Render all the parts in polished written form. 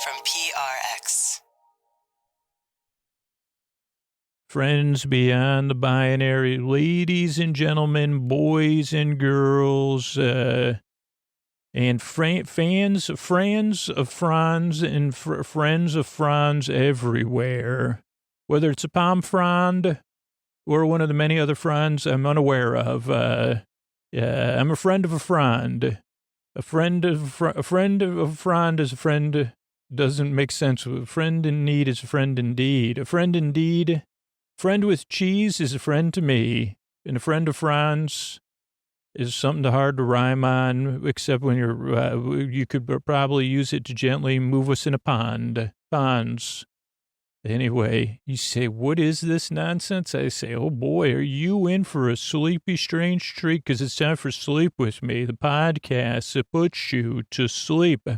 from PRX. Friends beyond the binary, ladies and gentlemen, boys and girls, and friends of Franz, and friends of Franz everywhere. Whether it's a palm frond or one of the many other Franz I'm unaware of. I'm a friend of a frond. A friend of a frond is a friend. Doesn't make sense. A friend in need is a friend indeed. A friend indeed. Friend with cheese is a friend to me. And a friend of Franz is something hard to rhyme on, except when you could probably use it to gently move us in a pond. Ponds. Anyway, you say, what is this nonsense? I say, oh boy, are you in for a sleepy, strange treat? Because it's time for Sleep With Me, the podcast that puts you to sleep.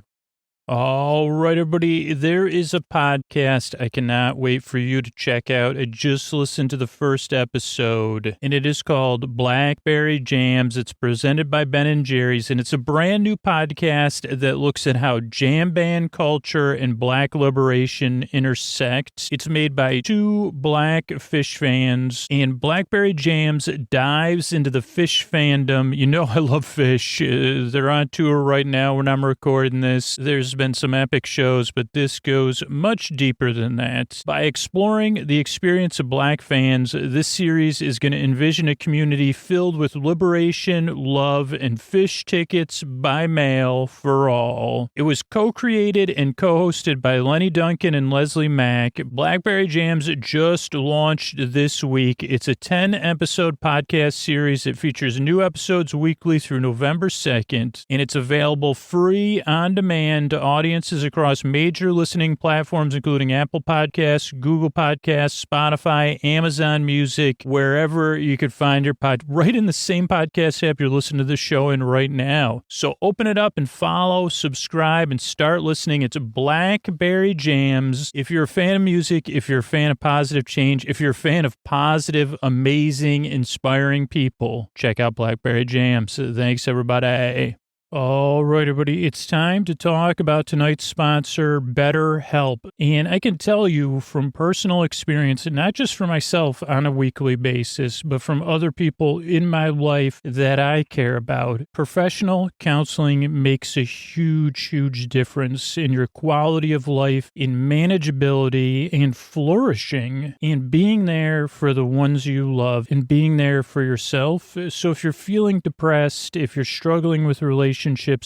All right, everybody, there is a podcast I cannot wait for you to check out. I just listened to the first episode, and it is called Blackberry Jams. It's presented by Ben & Jerry's, and it's a brand new podcast that looks at how jam band culture and black liberation intersect. It's made by two black fish fans, and Blackberry Jams dives into the fish fandom. You know I love fish. They're on tour right now when I'm recording this. There's been some epic shows, but this goes much deeper than that. By exploring the experience of black fans, this series is going to envision a community filled with liberation, love, and fish tickets by mail for all. It was co-created and co-hosted by Lenny Duncan and Leslie Mack. Blackberry Jams just launched this week. It's a 10-episode podcast series that features new episodes weekly through November 2nd, and it's available free on demand to audiences across major listening platforms, including Apple Podcasts, Google Podcasts, Spotify, Amazon Music, wherever you could find your right in the same podcast app you're listening to this show in right now. So open it up and follow, subscribe, and start listening. It's Blackberry Jams. If you're a fan of music, if you're a fan of positive change, if you're a fan of positive, amazing, inspiring people, check out Blackberry Jams. Thanks, everybody. All right, everybody, it's time to talk about tonight's sponsor, BetterHelp. And I can tell you from personal experience, not just for myself on a weekly basis, but from other people in my life that I care about, professional counseling makes a huge, huge difference in your quality of life, in manageability, and flourishing, and being there for the ones you love, and being there for yourself. So if you're feeling depressed, if you're struggling with relationships,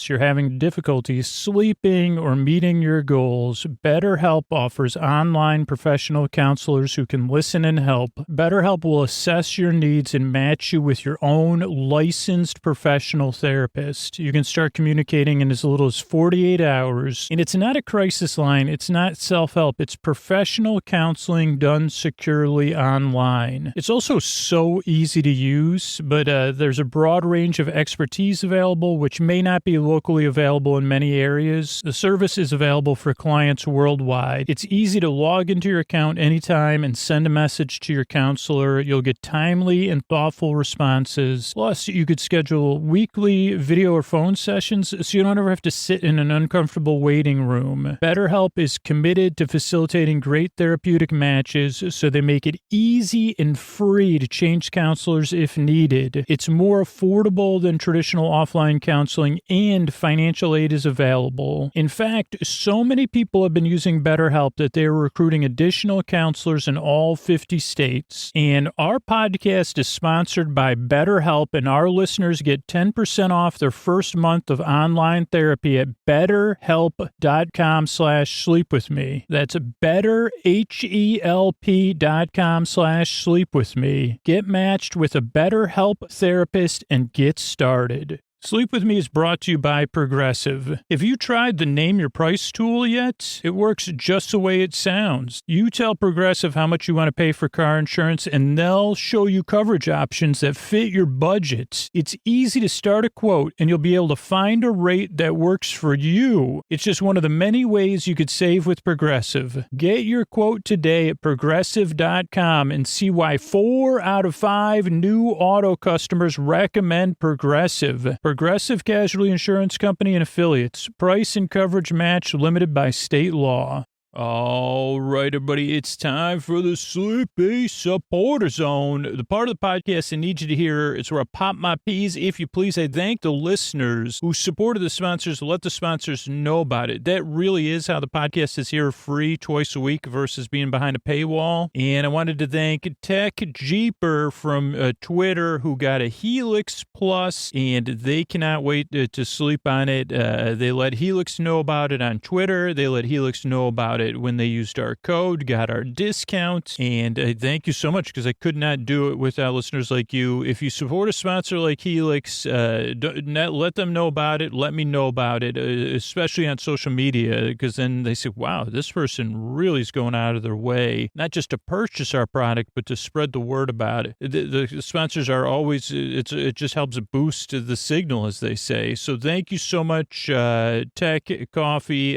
you're having difficulty sleeping or meeting your goals, BetterHelp offers online professional counselors who can listen and help. BetterHelp will assess your needs and match you with your own licensed professional therapist. You can start communicating in as little as 48 hours. And it's not a crisis line. It's not self-help. It's professional counseling done securely online. It's also so easy to use, but there's a broad range of expertise available, which may not be locally available in many areas. The service is available for clients worldwide. It's easy to log into your account anytime and send a message to your counselor. You'll get timely and thoughtful responses. Plus, you could schedule weekly video or phone sessions so you don't ever have to sit in an uncomfortable waiting room. BetterHelp is committed to facilitating great therapeutic matches, so they make it easy and free to change counselors if needed. It's more affordable than traditional offline counseling, and financial aid is available. In fact, so many people have been using BetterHelp that they're recruiting additional counselors in all 50 states. And our podcast is sponsored by BetterHelp, and our listeners get 10% off their first month of online therapy at betterhelp.com/sleepwithme. That's betterhelp.com/sleepwithme. Get matched with a BetterHelp therapist and get started. Sleep With Me is brought to you by Progressive. Have you tried the Name Your Price tool yet? It works just the way it sounds. You tell Progressive how much you want to pay for car insurance, and they'll show you coverage options that fit your budget. It's easy to start a quote, and you'll be able to find a rate that works for you. It's just one of the many ways you could save with Progressive. Get your quote today at Progressive.com and see why 4 out of 5 new auto customers recommend Progressive. Progressive Casualty Insurance Company and Affiliates. Price and coverage match limited by state law. All right, everybody, it's time for the Sleepy Supporter Zone. The part of the podcast I need you to hear is where I pop my peas. If you please, I thank the listeners who supported the sponsors, let the sponsors know about it. That really is how the podcast is here free twice a week versus being behind a paywall. And I wanted to thank Tech Jeeper from Twitter who got a Helix Plus, and they cannot wait to sleep on it. They let Helix know about it on Twitter. They let Helix know about it when they used our code, got our discount, and thank you so much because I could not do it without listeners like you. If you support a sponsor like Helix, let them know about it. Let me know about it, especially on social media, because then they say, wow, this person really is going out of their way, not just to purchase our product, but to spread the word about it. The sponsors are always, it just helps boost the signal, as they say. So thank you so much, Tech, Coffee,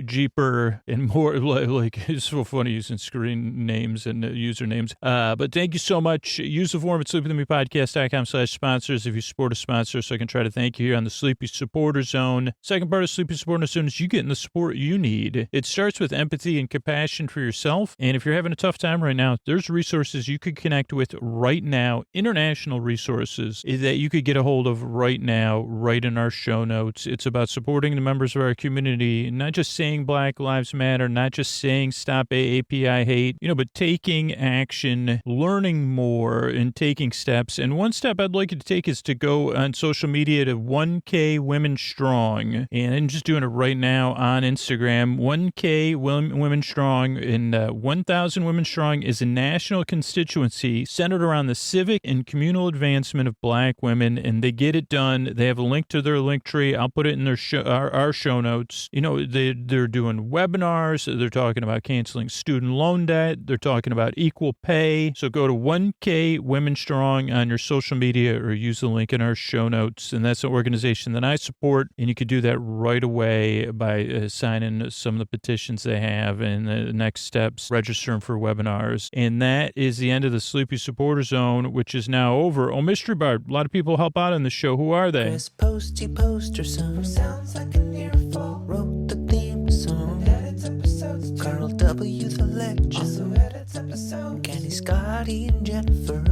Jeeper, and more. Like, it's so funny using screen names and usernames. But thank you so much. Use the form at sleepwithmepodcast.com/sponsors if you support a sponsor, so I can try to thank you here on the Sleepy Supporter Zone. Second part of Sleepy Supporter Zone is you getting the support you need. It starts with empathy and compassion for yourself. And if you're having a tough time right now, there's resources you could connect with right now, international resources that you could get a hold of right now, right in our show notes. It's about supporting the members of our community, not just saying Black Lives Matter, not just saying stop AAPI hate, but taking action, learning more, and taking steps. And one step I'd like you to take is to go on social media to 1K Women Strong. And I'm just doing it right now on Instagram. 1K Women Strong and 1,000 Women Strong is a national constituency centered around the civic and communal advancement of Black women, and they get it done. They have a link to their link tree. I'll put it in their our show notes. They're doing webinars. They're talking about canceling student loan debt. They're talking about equal pay. So go to 1K Women Strong on your social media or use the link in our show notes. And that's an organization that I support. And you could do that right away by signing some of the petitions they have. And the next steps, registering for webinars. And that is the end of the Sleepy Supporter Zone, which is now over. Oh, Mystery Bard, a lot of people help out on the show. Who are they? Press posty poster some sounds like an earful. Wrote the theme song. Edits episodes. Carl W. the lecture. Also edits episodes. Kenny, Scotty, and Jennifer.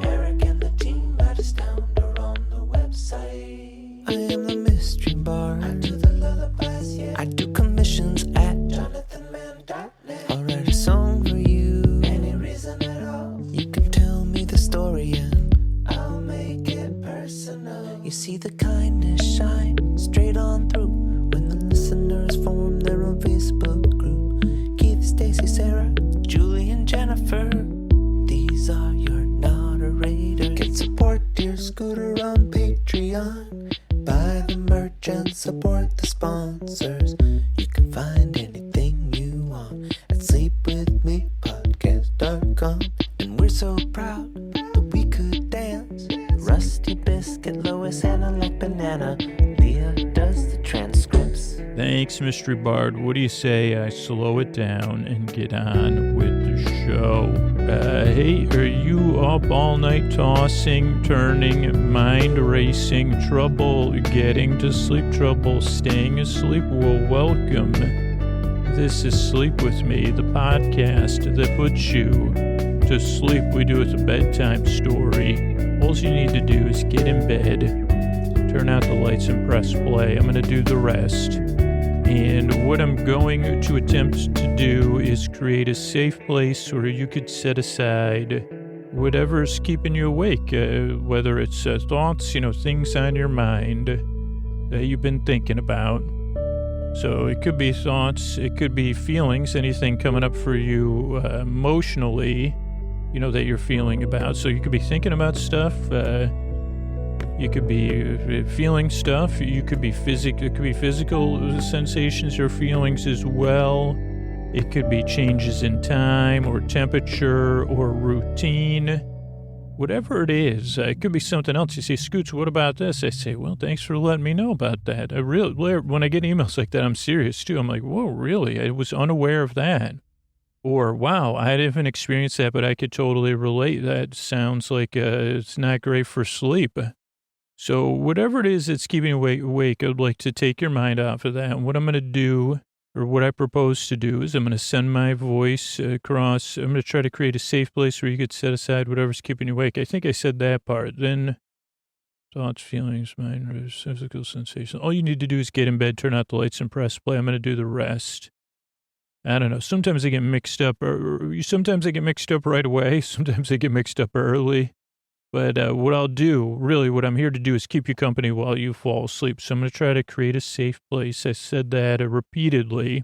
Eric and the team at us down or on the website. I am the mystery bard. I do the lullabies, yeah. I do commissions at JonathanMann.net. I'll write a song for you. Any reason at all. You can tell me the story and I'll make it personal. You see the kindness shine straight on through when the listeners form their own Facebook group. Keith, Stacy, Sarah, Julie, and Jennifer. These are your moderators. Get support dear Scooter on Patreon. Buy the merch and support the sponsors. You can find anything you want at sleepwithmepodcast.com. And we're so proud that we could dance. Rusty Biscuit, Lois, Anna like banana. Leah does the transcripts. Thanks, Mystery Bard. What do you say I slow it down and get on with the show? Hey, are you up all night tossing, turning, mind racing, trouble getting to sleep, trouble staying asleep? Well, welcome. This is Sleep With Me, the podcast that puts you to sleep. We do it a bedtime story. All you need to do is get in bed, turn out the lights and press play. I'm going to do the rest. And what I'm going to attempt to do is create a safe place where you could set aside whatever's keeping you awake, whether it's thoughts, things on your mind that you've been thinking about. So it could be thoughts, it could be feelings, anything coming up for you emotionally, that you're feeling about. So you could be thinking about stuff. You could be feeling stuff. You could be it could be physical sensations or feelings as well. It could be changes in time or temperature or routine. Whatever it is, it could be something else. You say, Scoots, what about this? I say, well, thanks for letting me know about that. When I get emails like that, I'm serious too. I'm like, whoa, really? I was unaware of that. Or, wow, I haven't experienced that, but I could totally relate. That sounds like it's not great for sleep. So whatever it is that's keeping you awake, I'd like to take your mind off of that. And what I'm going to do, or what I propose to do, is I'm going to send my voice across. I'm going to try to create a safe place where you could set aside whatever's keeping you awake. I think I said that part. Then thoughts, feelings, mind, physical sensation. All you need to do is get in bed, turn out the lights, and press play. I'm going to do the rest. I don't know. Sometimes I get mixed up, sometimes I get mixed up right away. Sometimes I get mixed up early. But what I'll do, really, what I'm here to do is keep you company while you fall asleep. So I'm going to try to create a safe place. I said that repeatedly.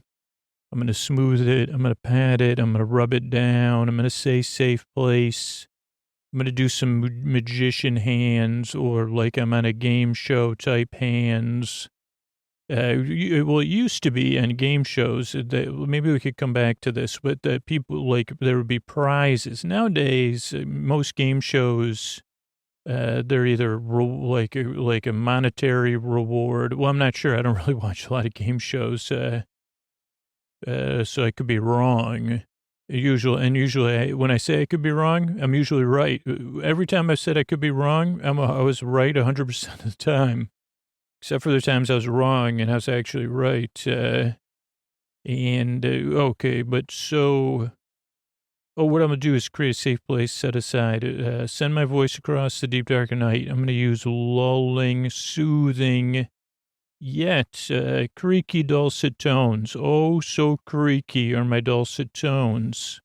I'm going to smooth it. I'm going to pat it. I'm going to rub it down. I'm going to say safe place. I'm going to do some magician hands, or like I'm on a game show type hands. Well, it used to be on game shows that maybe we could come back to this, but that people like there would be prizes. Nowadays, most game shows, they're either like a monetary reward. Well, I'm not sure. I don't really watch a lot of game shows, so I could be wrong. Usually, when I say I could be wrong, I'm usually right. Every time I said I could be wrong, I was right 100% of the time. Except for the times I was wrong and I was actually right. Okay, but so, what I'm going to do is create a safe place set aside, send my voice across the deep dark of night. I'm going to use lulling, soothing, yet creaky dulcet tones. Oh, so creaky are my dulcet tones.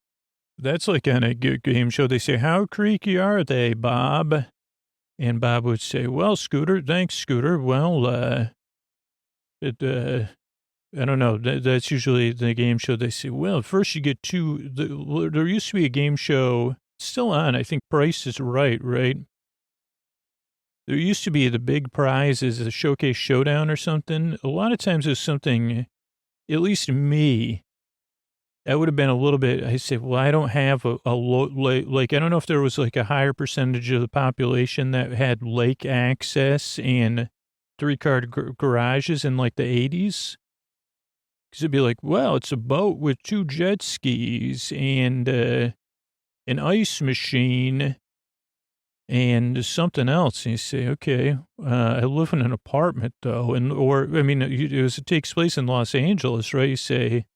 That's like on a game show. They say, how creaky are they, Bob? And Bob would say, well, Scooter, thanks, Scooter. Well, I don't know. That's usually the game show. They say, well, first you get there used to be a game show still on. I think Price is Right? There used to be the big prize is a showcase showdown or something. A lot of times there's something, at least me, that would have been a little bit, I said, well, I don't have a low, like, I don't know if there was like a higher percentage of the population that had lake access and three-car garages in like the 80s. Because it'd be like, well, it's a boat with 2 jet skis and an ice machine and something else. And you say, okay, I live in an apartment though. It takes place in Los Angeles, right? You say,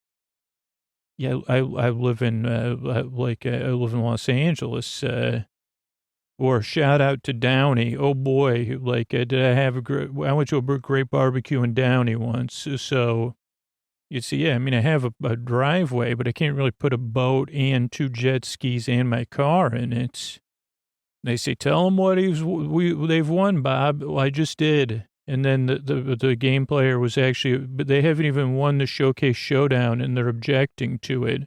yeah, I live in Los Angeles, or shout out to Downey. Oh boy, I went to a great barbecue in Downey once. So you see, yeah, I have a driveway, but I can't really put a boat and 2 jet skis and my car in it. They say, tell them what they've won, Bob. Well, I just did. And then the game player was actually, but they haven't even won the showcase showdown and they're objecting to it.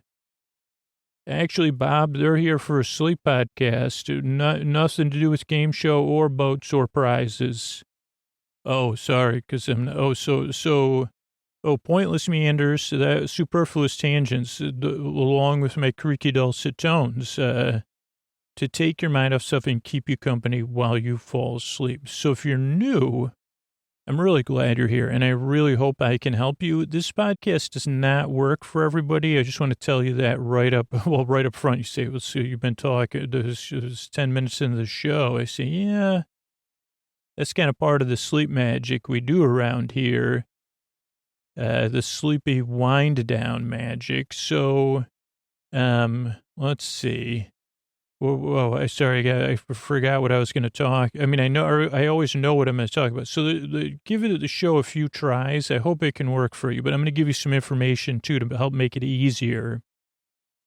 Actually, Bob, they're here for a sleep podcast. Nothing to do with game show or boats or prizes. Oh, sorry. Pointless meanders, that superfluous tangents, along with my creaky dulcet tones, to take your mind off stuff and keep you company while you fall asleep. So if you're new, I'm really glad you're here, and I really hope I can help you. This podcast does not work for everybody. I just want to tell you that right up front. You say, well, so you've been talking, this is 10 minutes into the show. I say, yeah, that's kind of part of the sleep magic we do around here, the sleepy wind down magic. So let's see. Whoa, I forgot what I was going to talk. I always know what I'm going to talk about. So give the show a few tries. I hope it can work for you, but I'm going to give you some information too to help make it easier.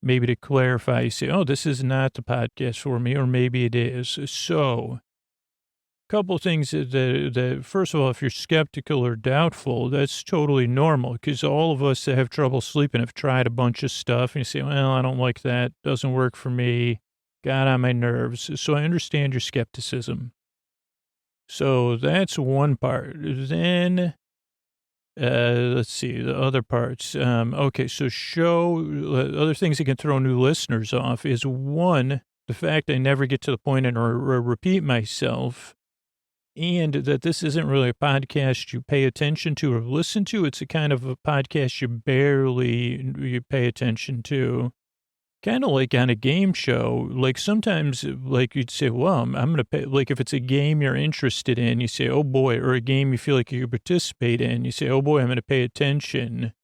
Maybe to clarify, you say, oh, this is not the podcast for me, or maybe it is. So a couple of things that, first of all, if you're skeptical or doubtful, that's totally normal, because all of us that have trouble sleeping have tried a bunch of stuff and you say, well, I don't like that. Doesn't work for me. Got on my nerves. So I understand your skepticism. So that's one part. Then, let's see, the other parts. Okay, so other things that can throw new listeners off is, one, the fact I never get to the point and or repeat myself, and that this isn't really a podcast you pay attention to or listen to. It's a kind of a podcast you barely pay attention to. kind of like on a game show, like sometimes like you'd say, well, I'm going to pay, like if it's a game you're interested in, you say, oh boy, or a game you feel like you could participate in, you say, oh boy, I'm going to pay attention.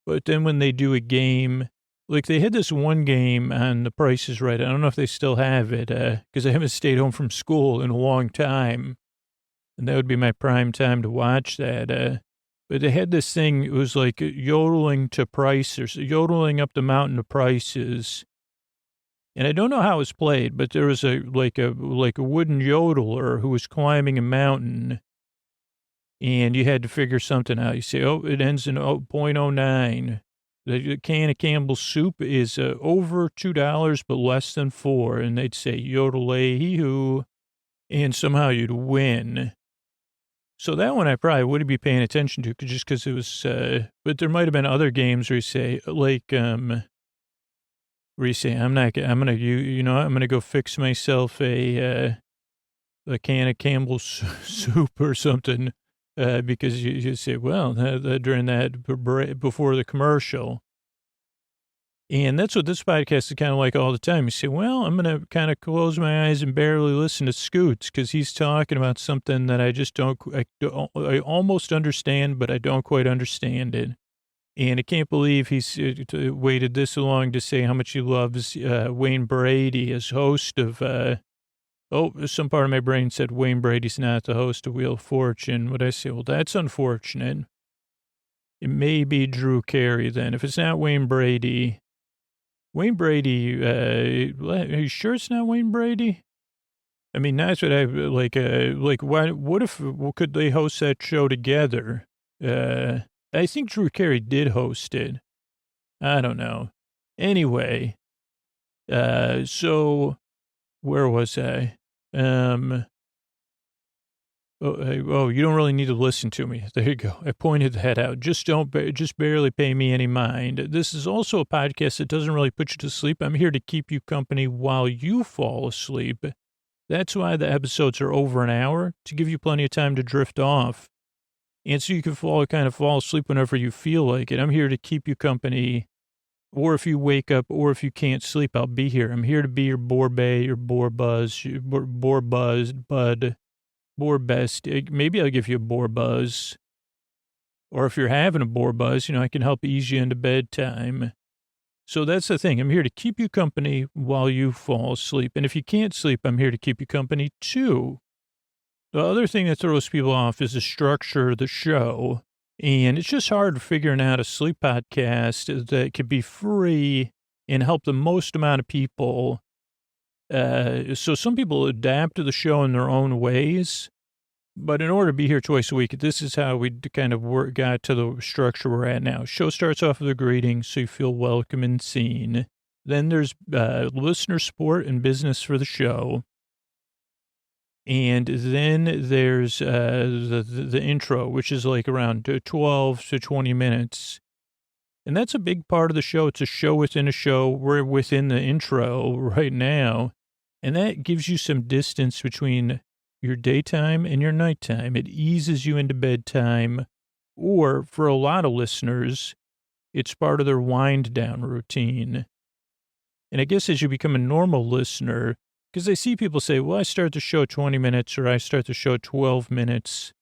But then when they do a game, like they had this one game on The Price is Right. I don't know if they still have it because I haven't stayed home from school in a long time. And that would be my prime time to watch that. But they had this thing, it was like yodeling to prices, yodeling up the mountain of prices. And I don't know how it was played, but there was a wooden yodeler who was climbing a mountain. And you had to figure something out. You say, oh, it ends in 0.09. The can of Campbell's soup is over $2, but less than $4. And they'd say, yodel-a-hee-hoo. And somehow you'd win. So that one I probably wouldn't be paying attention to just because it was, but there might have been other games where you say, like, where you say, I'm going to go fix myself a can of Campbell's soup or something, because you say, well, during that, before the commercial. And that's what this podcast is kind of like all the time. You say, well, I'm going to kind of close my eyes and barely listen to Scoots because he's talking about something that I just I almost understand, but I don't quite understand it. And I can't believe he's waited this long to say how much he loves Wayne Brady as host of, some part of my brain said Wayne Brady's not the host of Wheel of Fortune. Would I say, well, that's unfortunate. It may be Drew Carey then. If it's not Wayne Brady, are you sure it's not Wayne Brady? I mean, that's what I could they host that show together? I think Drew Carey did host it. I don't know. Anyway, so where was I? Oh, you don't really need to listen to me. There you go. I pointed that out. Just barely pay me any mind. This is also a podcast that doesn't really put you to sleep. I'm here to keep you company while you fall asleep. That's why the episodes are over an hour, to give you plenty of time to drift off. And so you can fall asleep whenever you feel like it. I'm here to keep you company. Or if you wake up, or if you can't sleep, I'll be here. I'm here to be your Borbay, your Borbuzz, your Borbuzz, bud. Best. Maybe I'll give you a Borbuzz. Or if you're having a Borbuzz, I can help ease you into bedtime. So that's the thing. I'm here to keep you company while you fall asleep. And if you can't sleep, I'm here to keep you company too. The other thing that throws people off is the structure of the show. And it's just hard figuring out a sleep podcast that could be free and help the most amount of people. So some people adapt to the show in their own ways, but in order to be here twice a week, this is how we kind of got to the structure we're at now. Show starts off with a greeting, so you feel welcome and seen. Then there's listener support and business for the show. And then there's the intro, which is like around 12 to 20 minutes. And that's a big part of the show. It's a show within a show. We're within the intro right now. And that gives you some distance between your daytime and your nighttime. It eases you into bedtime. Or for a lot of listeners, it's part of their wind down routine. And I guess as you become a normal listener, because I see people say, well, I start the show 20 minutes or I start the show 12 minutes.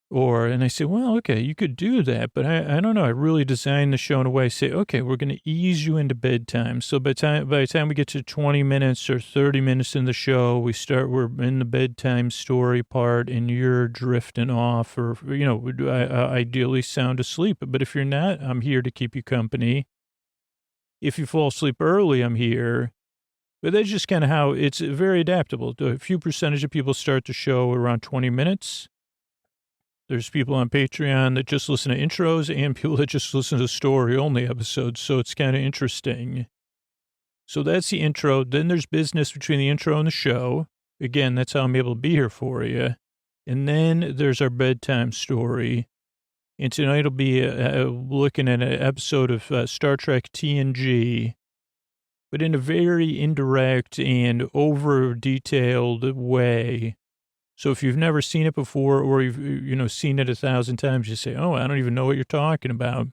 And I say, well, okay, you could do that, but I don't know. I really designed the show in a way. I say, okay, we're going to ease you into bedtime. So by the time we get to 20 minutes or 30 minutes in the show, we're in the bedtime story part and you're drifting off or, ideally sound asleep. But if you're not, I'm here to keep you company. If you fall asleep early, I'm here. But that's just kind of how it's very adaptable. A few percentage of people start the show around 20 minutes. There's people on Patreon that just listen to intros and people that just listen to story-only episodes, so it's kind of interesting. So that's the intro. Then there's business between the intro and the show. Again, that's how I'm able to be here for you. And then there's our bedtime story. And tonight will be looking at an episode of Star Trek TNG, but in a very indirect and over-detailed way. So if you've never seen it before or you've, seen it 1,000 times, you say, oh, I don't even know what you're talking about.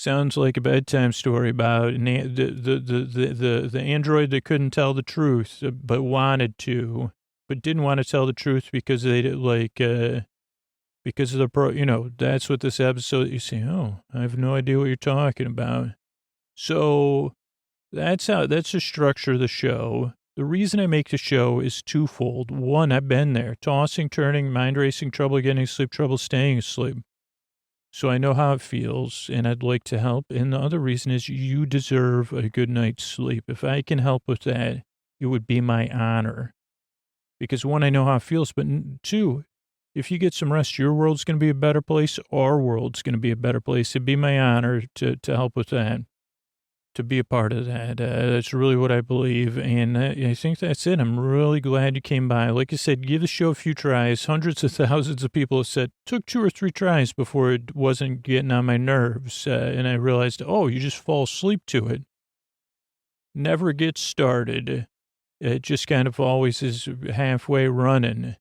Sounds like a bedtime story about the android that couldn't tell the truth, but wanted to, but didn't want to tell the truth because they did because of that's what this episode, you say, oh, I have no idea what you're talking about. So that's the structure of the show. The reason I make the show is twofold. One, I've been there, tossing, turning, mind racing, trouble getting asleep, trouble staying asleep. So I know how it feels, and I'd like to help. And the other reason is you deserve a good night's sleep. If I can help with that, it would be my honor. Because one, I know how it feels, but two, if you get some rest, your world's going to be a better place. Our world's going to be a better place. It'd be my honor to help with that, to be a part of that. That's really what I believe. And I think that's it. I'm really glad you came by. Like I said, give the show a few tries. Hundreds of thousands of people have said, took 2 or 3 tries before it wasn't getting on my nerves. And I realized, oh, you just fall asleep to it. Never gets started. It just kind of always is halfway running.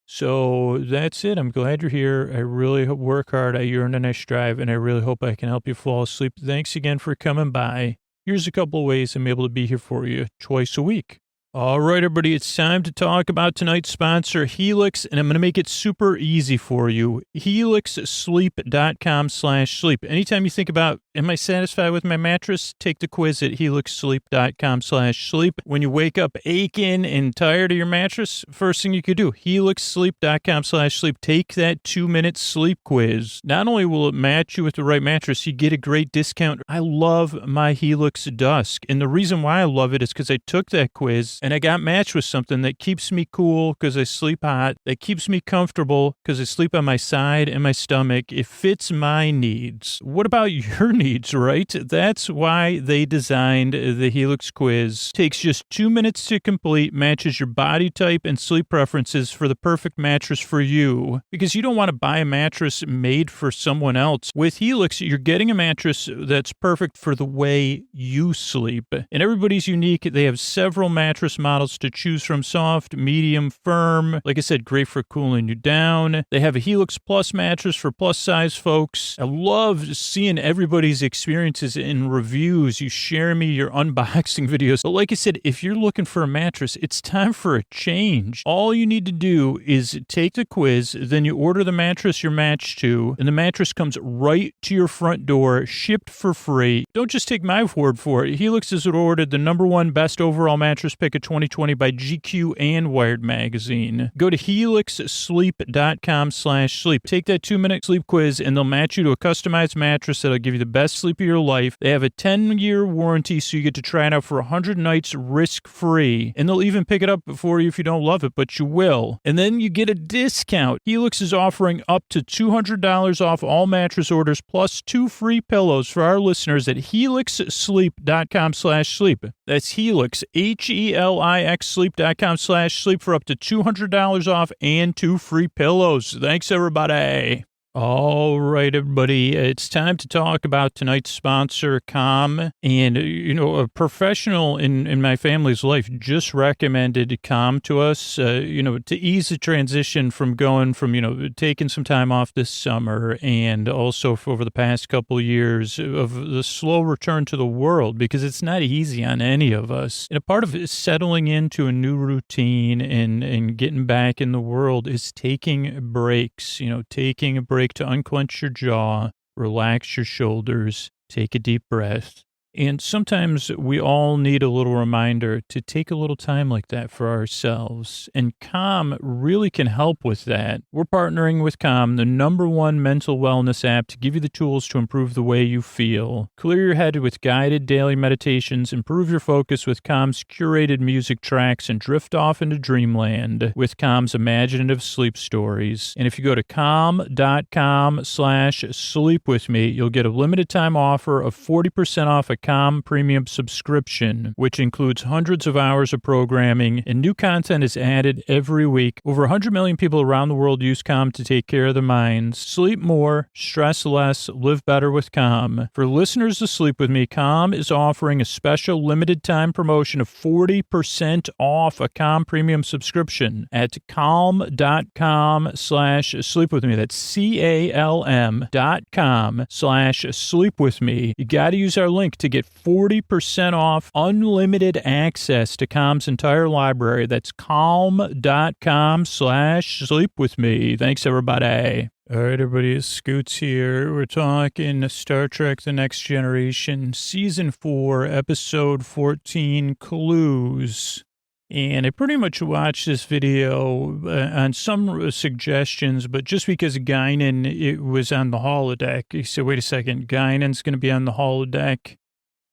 So that's it. I'm glad you're here. I really work hard. I yearn and I strive, and I really hope I can help you fall asleep. Thanks again for coming by. Here's a couple of ways I'm able to be here for you twice a week. All right, everybody, it's time to talk about tonight's sponsor, Helix, and I'm going to make it super easy for you. HelixSleep.com/sleep. Anytime you think about, am I satisfied with my mattress? Take the quiz at HelixSleep.com/sleep. When you wake up aching and tired of your mattress, first thing you could do, HelixSleep.com/sleep. Take that 2-minute sleep quiz. Not only will it match you with the right mattress, you get a great discount. I love my Helix Dusk, and the reason why I love it is because I took that quiz and I got matched with something that keeps me cool because I sleep hot, that keeps me comfortable because I sleep on my side and my stomach. It fits my needs. What about your needs, right? That's why they designed the Helix quiz. Takes just 2 minutes to complete, matches your body type and sleep preferences for the perfect mattress for you. Because you don't want to buy a mattress made for someone else. With Helix, you're getting a mattress that's perfect for the way you sleep. And everybody's unique. They have several mattress models to choose from: soft, medium, firm. Like I said, great for cooling you down. They have a Helix Plus mattress for plus size folks. I love seeing everybody's experiences in reviews. You share me your unboxing videos. But like I said, if you're looking for a mattress, it's time for a change. All you need to do is take the quiz, then you order the mattress you're matched to, and the mattress comes right to your front door, shipped for free. Don't just take my word for it. Helix is awarded the #1 best overall mattress pick of 2020 by GQ and Wired Magazine. Go to HelixSleep.com/sleep. Take that 2-minute sleep quiz, and they'll match you to a customized mattress that'll give you the best sleep of your life. They have a 10-year warranty, so you get to try it out for 100 nights risk-free. And they'll even pick it up for you if you don't love it, but you will. And then you get a discount. Helix is offering up to $200 off all mattress orders, plus 2 free pillows for our listeners at HelixSleep.com/sleep. That's Helix, HELIX sleep.com/sleep for up to $200 off and 2 free pillows. Thanks, everybody. All right, everybody. It's time to talk about tonight's sponsor, Calm. And, a professional in my family's life just recommended Calm to us, to ease the transition from going from, taking some time off this summer and also for over the past couple of years of the slow return to the world, because it's not easy on any of us. And a part of it is settling into a new routine and getting back in the world is taking breaks, taking a break to unclench your jaw, relax your shoulders, take a deep breath. And sometimes we all need a little reminder to take a little time like that for ourselves. And Calm really can help with that. We're partnering with Calm, the #1 mental wellness app, to give you the tools to improve the way you feel. Clear your head with guided daily meditations, improve your focus with Calm's curated music tracks, and drift off into dreamland with Calm's imaginative sleep stories. And if you go to calm.com/sleep with me, you'll get a limited time offer of 40% off a Calm Premium subscription, which includes hundreds of hours of programming, and new content is added every week. Over 100 million people around the world use Calm to take care of their minds. Sleep more, stress less, live better with Calm. For listeners to Sleep With Me, Calm is offering a special limited time promotion of 40% off a Calm Premium subscription at calm.com/sleepwithme. That's calm.com/sleepwithme. You got to use our link to get 40% off unlimited access to Calm's entire library. That's calm.com/sleepwithme. Thanks, everybody. All right, everybody, it's Scoots here. We're talking Star Trek The Next Generation, Season 4, Episode 14, Clues. And I pretty much watched this video on some suggestions, but just because Guinan, it was on the holodeck. He said, wait a second, Guinan's going to be on the holodeck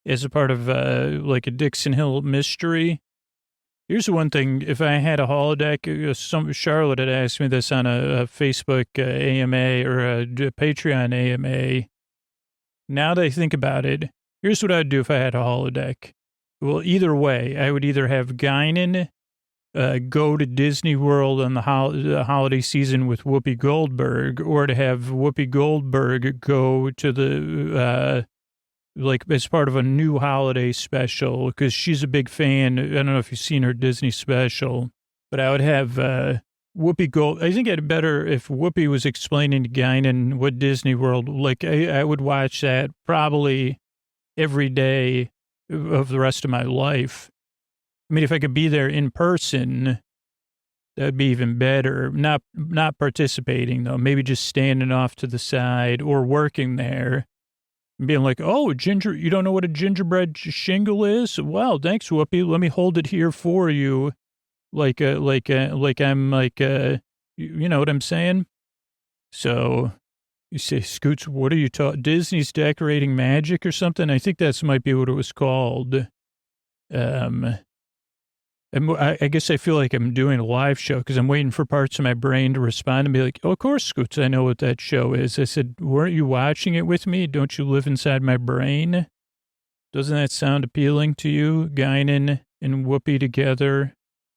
as a part of like a Dixon Hill mystery. Here's the one thing. If I had a holodeck, Charlotte had asked me this on a Facebook AMA or a Patreon AMA. Now that I think about it, here's what I'd do if I had a holodeck. Well, either way, I would either have Guinan go to Disney World on the holiday season with Whoopi Goldberg, or to have Whoopi Goldberg go to the, like, as part of a new holiday special, because she's a big fan. I don't know if you've seen her Disney special, but I would have Whoopi Gold. I think it'd better if Whoopi was explaining to Guinan what Disney World, like, I would watch that probably every day of the rest of my life. I mean, if I could be there in person, that'd be even better. Not participating, though. Maybe just standing off to the side or working there and being like, oh, you don't know what a gingerbread shingle is? Well, thanks, Whoopi. Let me hold it here for you. Like I'm you know what I'm saying? So you say, Scoots, what are you talking? Disney's Decorating Magic or something? I think that might be what it was called. I guess I feel like I'm doing a live show because I'm waiting for parts of my brain to respond and be like, oh, of course, Scoots, I know what that show is. I said, weren't you watching it with me? Don't you live inside my brain? Doesn't that sound appealing to you? Guinan and Whoopi together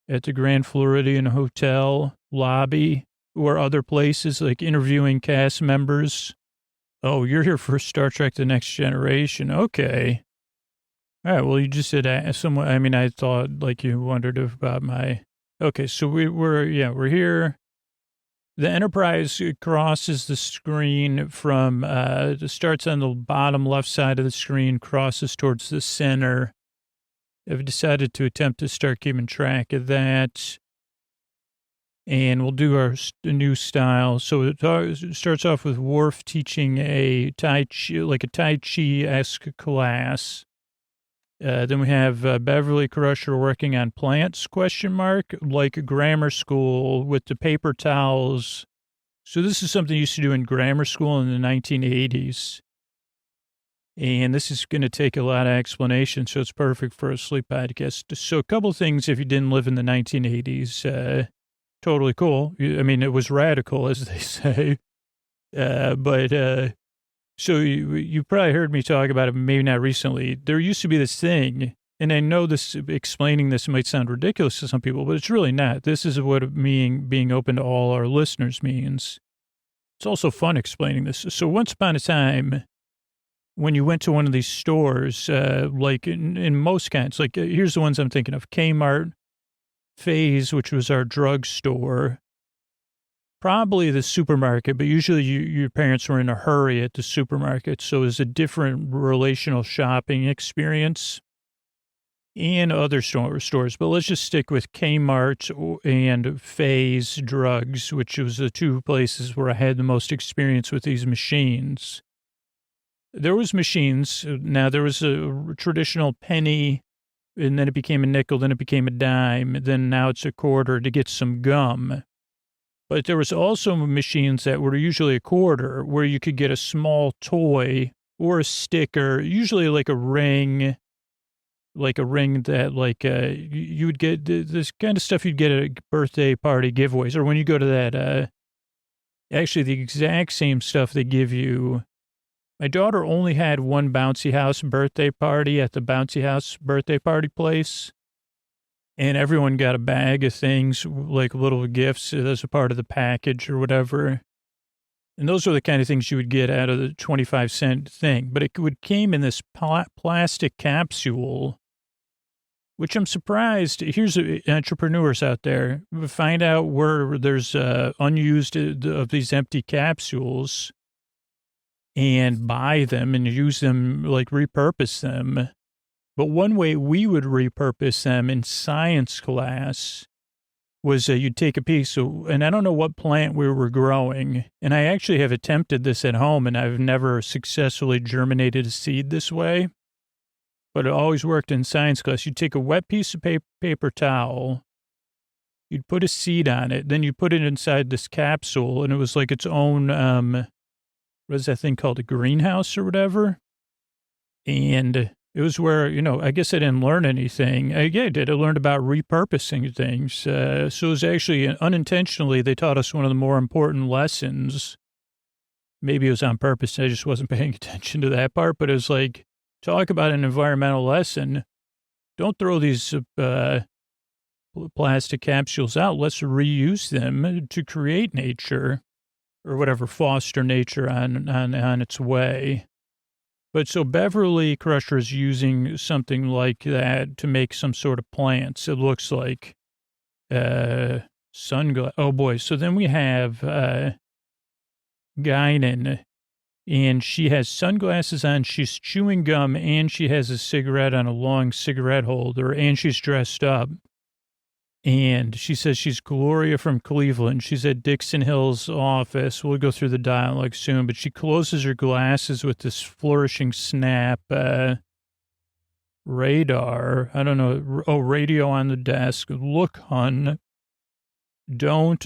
at the Grand Floridian Hotel lobby, or other places, like interviewing cast members. Oh, you're here for Star Trek The Next Generation. Okay. All right, well, you just said someone, I mean, I thought like you wondered about my, okay, so we're here. The Enterprise crosses the screen from, it starts on the bottom left side of the screen, crosses towards the center. I've decided to attempt to start keeping track of that. And we'll do our new style. So it starts off with Worf teaching a Tai Chi-esque class. Then we have Beverly Crusher working on plants, ? Like grammar school with the paper towels. So this is something you used to do in grammar school in the 1980s. And this is going to take a lot of explanation, so it's perfect for a sleep podcast. So a couple things if you didn't live in the 1980s. Totally cool. I mean, it was radical, as they say. So you probably heard me talk about it, maybe not recently. There used to be this thing, and I know this, explaining this might sound ridiculous to some people, but it's really not. This is what being open to all our listeners means. It's also fun explaining this. So once upon a time, when you went to one of these stores, like in most kinds, like here's the ones I'm thinking of: Kmart, Phase, which was our drugstore, probably the supermarket, but usually your parents were in a hurry at the supermarket, so it was a different relational shopping experience, and other stores. But let's just stick with Kmart and Phase Drugs, which was the two places where I had the most experience with these machines. There was machines. Now, there was a traditional penny, and then it became a nickel, then it became a dime, then now it's a quarter to get some gum. But there was also machines that were usually a quarter, where you could get a small toy or a sticker, usually like a ring that you would get this kind of stuff you'd get at a birthday party giveaways, or when you go to that, actually the exact same stuff they give you My daughter only had one bouncy house birthday party at the bouncy house birthday party place. And everyone got a bag of things, like little gifts as a part of the package or whatever. And those were the kind of things you would get out of the 25-cent thing. But it came in this plastic capsule, which I'm surprised. Here's entrepreneurs out there. Find out where there's unused of these empty capsules and buy them and use them, like repurpose them. But one way we would repurpose them in science class was you'd take a piece of, and I don't know what plant we were growing, and I actually have attempted this at home, and I've never successfully germinated a seed this way, but it always worked in science class. You'd take a wet piece of paper towel, you'd put a seed on it, then you put it inside this capsule, and it was like its own, what is that thing called, a greenhouse or whatever? And it was where, I guess I didn't learn anything. I did. I learned about repurposing things. So it was actually unintentionally, they taught us one of the more important lessons. Maybe it was on purpose. I just wasn't paying attention to that part. But it was like, talk about an environmental lesson. Don't throw these plastic capsules out. Let's reuse them to create nature or whatever, foster nature on its way. But so Beverly Crusher is using something like that to make some sort of plants. It looks like sunglasses. Oh, boy. So then we have Guinan, and she has sunglasses on. She's chewing gum, and she has a cigarette on a long cigarette holder, and she's dressed up. And she says she's Gloria from Cleveland. She's at Dixon Hill's office. We'll go through the dialogue soon, but she closes her glasses with this flourishing snap radar. I don't know. Oh, radio on the desk. Look, hun, don't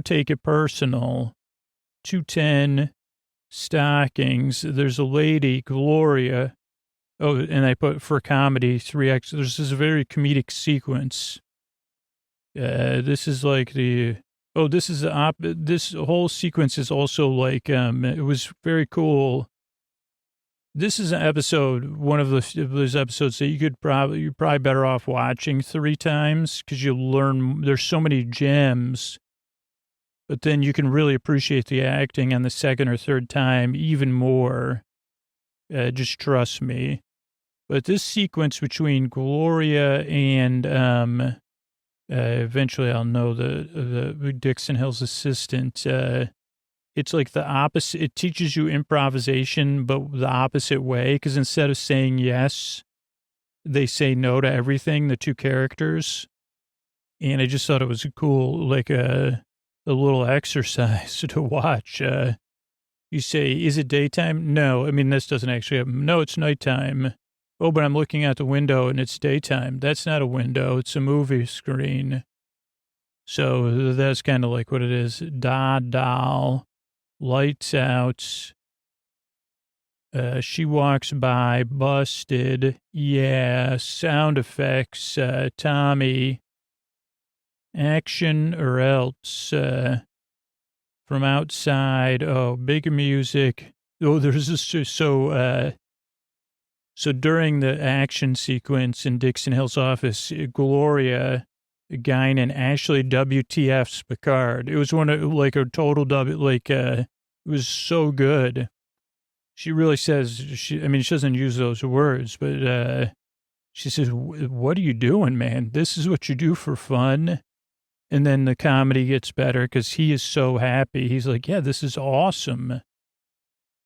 take it personal. 210 stockings. There's a lady, Gloria. Oh, and I put for comedy 3X. There's this very comedic sequence. This is like this whole sequence is also like, it was very cool. This is an episode, one of those episodes that you're probably better off watching 3 times because you learn, there's so many gems, but then you can really appreciate the acting on the second or third time even more. Just trust me. But this sequence between Gloria and eventually I'll know the Dixon Hill's assistant. It's like the opposite. It teaches you improvisation, but the opposite way. Because instead of saying yes, they say no to everything. The 2 characters, and I just thought it was a cool, like a little exercise to watch. You say, is it daytime? No. I mean, this doesn't actually happen. No, it's nighttime. Oh, but I'm looking out the window and it's daytime. That's not a window. It's a movie screen. So that's kind of like what it is. Doll, lights out. She walks by, busted. Yeah, sound effects. Tommy. Action or else. From outside. Oh, big music. Oh, there's this, so during the action sequence in Dixon Hill's office, Gloria Guinan actually WTF's Picard. It was one of, like, a total it was so good. She really says, she doesn't use those words, but she says, what are you doing, man? This is what you do for fun. And then the comedy gets better because he is so happy. He's like, yeah, this is awesome.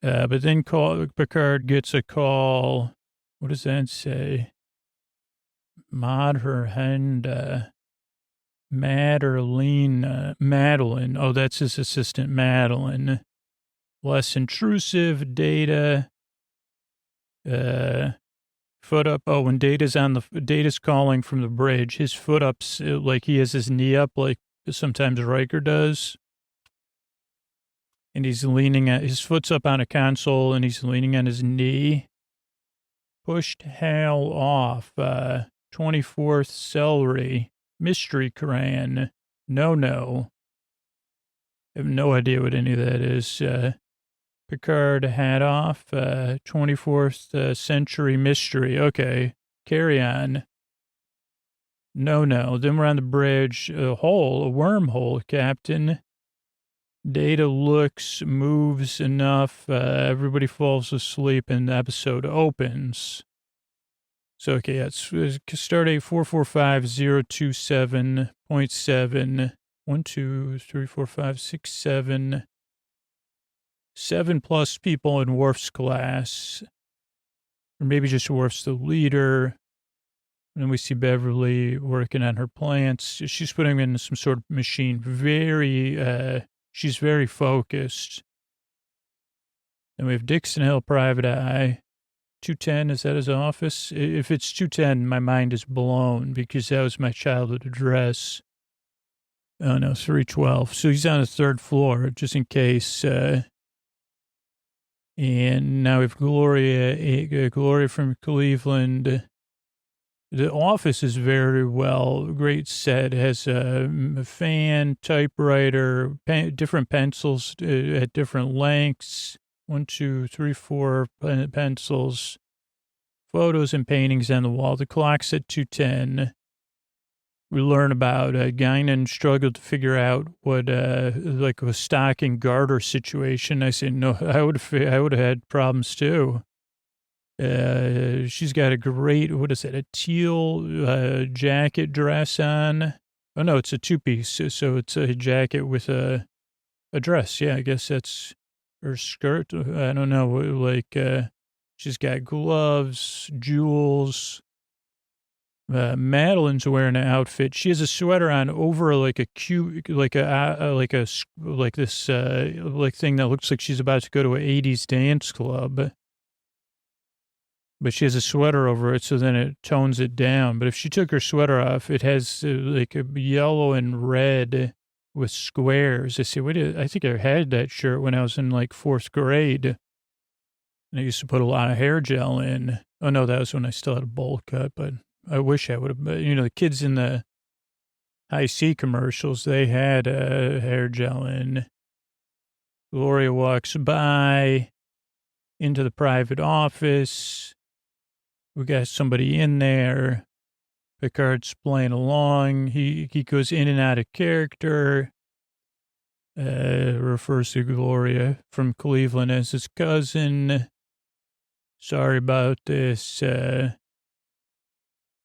But then Picard gets a call. What does that say? Madeline. Oh, that's his assistant, Madeline. Less intrusive. Data. Foot up. Oh, when Data's calling from the bridge, his foot up's like he has his knee up, like sometimes Riker does. And he's his foot's up on a console and he's leaning on his knee. Pushed Hal off. 24th celery. Mystery crayon. No. I have no idea what any of that is. Picard hat off. 24th century mystery. Okay, carry on. No. Then we're on the bridge. A wormhole, Captain. Data looks, moves enough. Everybody falls asleep and the episode opens. So, okay, it's stardate 445027.7. 1, 2, 3, 4, 5, 6, 7. 7 plus people in Worf's class. Or maybe just Worf's the leader. And then we see Beverly working on her plants. She's putting them in some sort of machine. She's very focused. And we have Dixon Hill Private Eye. 210, is that his office? If it's 210, my mind is blown because that was my childhood address. Oh, no, 312. So he's on the third floor, just in case. And now we have Gloria from Cleveland. The office is very great set. It has a fan, typewriter, different pencils at different lengths. 1, 2, 3, 4 pencils, photos and paintings on the wall. The clock's at 2:10. We learn about Guinan struggled to figure out what like a stocking garter situation. I said no, I would have had problems too. She's got a great, what is it, a teal jacket dress on. Oh no, it's a 2-piece, so it's a jacket with a dress. Yeah, I guess that's her skirt. I don't know, like she's got gloves, jewels. Madeline's wearing an outfit. She has a sweater on over like a cute, like this thing that looks like she's about to go to an 80s dance club. But she has a sweater over it, so then it tones it down. But if she took her sweater off, it has like a yellow and red with squares. I see. I think I had that shirt when I was in like 4th grade. And I used to put a lot of hair gel in. Oh no, that was when I still had a bowl cut, but I wish I would have, the kids in the High C commercials, they had hair gel in. Gloria walks by into the private office. We got somebody in there. Picard's playing along. He goes in and out of character. Refers to Gloria from Cleveland as his cousin. Sorry about this. Didn't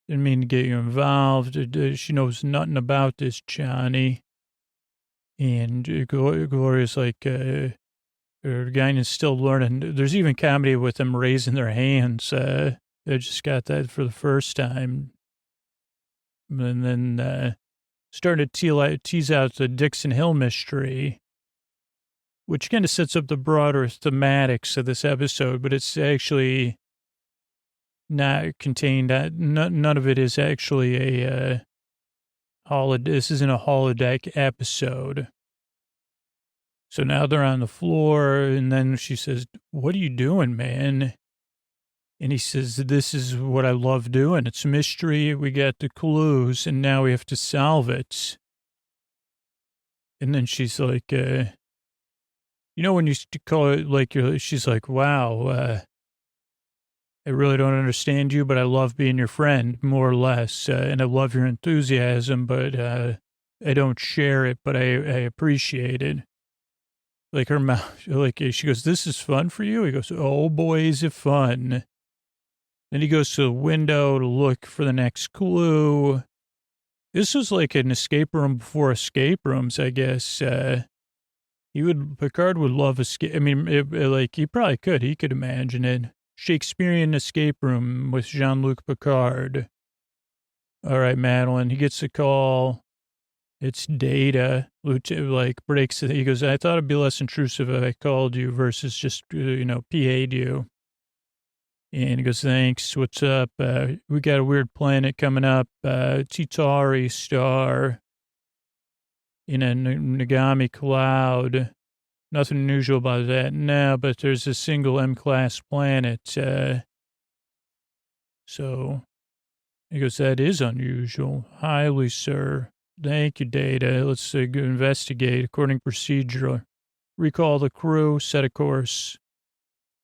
mean to get you involved. She knows nothing about this, Johnny. And Gloria's like, her guy is still learning. There's even comedy with them raising their hands. They just got that for the first time. And then started to tease out the Dixon Hill mystery, which kind of sets up the broader thematics of this episode, but it's actually not contained. None of it is actually a holodeck. This isn't a holodeck episode. So now they're on the floor, and then she says, "What are you doing, man?" And he says, "This is what I love doing. It's a mystery. We got the clues, and now we have to solve it." And then she's like, when you call it like she's like, "Wow, I really don't understand you, but I love being your friend, more or less. And I love your enthusiasm, but I don't share it, but I appreciate it." Like her mouth, like she goes, "This is fun for you?" He goes, "Oh boy, is it fun." Then he goes to the window to look for the next clue. This was like an escape room before escape rooms, I guess. Picard would love escape. I mean, he probably could. He could imagine it. Shakespearean escape room with Jean-Luc Picard. All right, Madeline. He gets a call. It's Data. Breaks it. He goes, "I thought it'd be less intrusive if I called you versus just, PA'd you." And he goes, "Thanks. What's up? We got a weird planet coming up. Titari star in a Nagami cloud. Nothing unusual about that. No, but there's a single M-class planet. So he goes, "That is unusual. Highly, sir. Thank you, Data. Let's go investigate according to procedure." recall the crew, set a course.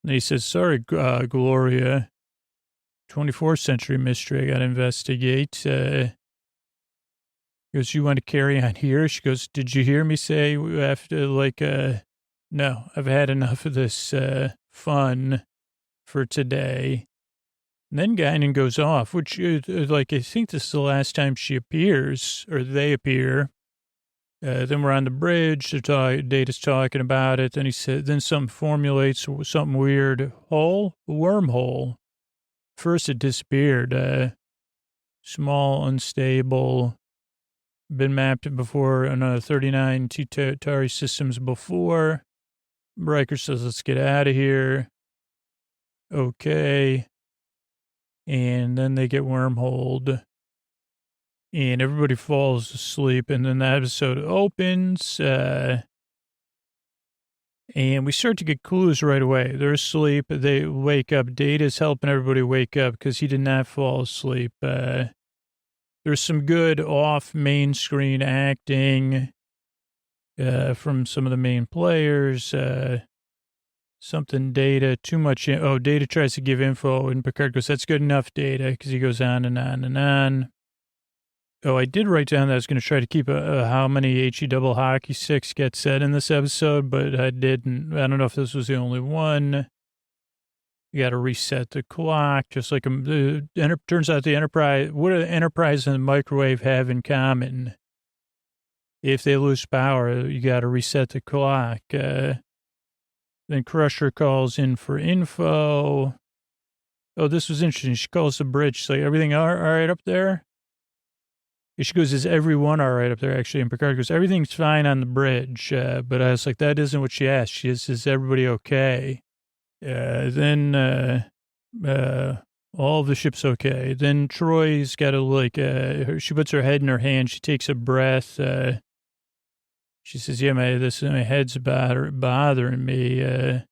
And he says, sorry, Gloria, 24th century mystery, I got to investigate. He goes, you want to carry on here? She goes, did you hear me say after, no, I've had enough of this fun for today. And then Guinan goes off, which, I think this is the last time she appears, or they appear. Then we're on the bridge. Data's talking about it. Then he said, then something formulates something weird. Wormhole. First it disappeared. Small, unstable. Been mapped before on 39 Tari systems before. Riker says, let's get out of here. Okay. And then they get wormholed. And everybody falls asleep. And then the episode opens. And we start to get clues right away. They're asleep. They wake up. Data's helping everybody wake up because he did not fall asleep. There's some good off-main screen acting from some of the main players. Something Data, too much. Data tries to give info, and Picard goes, that's good enough, Data, because he goes on and on and on. Oh, I did write down that I was going to try to keep how many HE double hockey sticks get said in this episode, but I didn't. I don't know if this was the only one. You got to reset the clock, just like turns out the Enterprise. What do the Enterprise and the microwave have in common? If they lose power, you got to reset the clock. Then Crusher calls in for info. Oh, this was interesting. She calls the bridge. She's like, everything all right up there? And she goes, is everyone all right up there, actually? And Picard goes, everything's fine on the bridge. But I was like, that isn't what she asked. She says, is everybody okay? Then all of the ship's okay. Then Troy's got to, she puts her head in her hand. She takes a breath. She says, yeah, my head's bothering me. And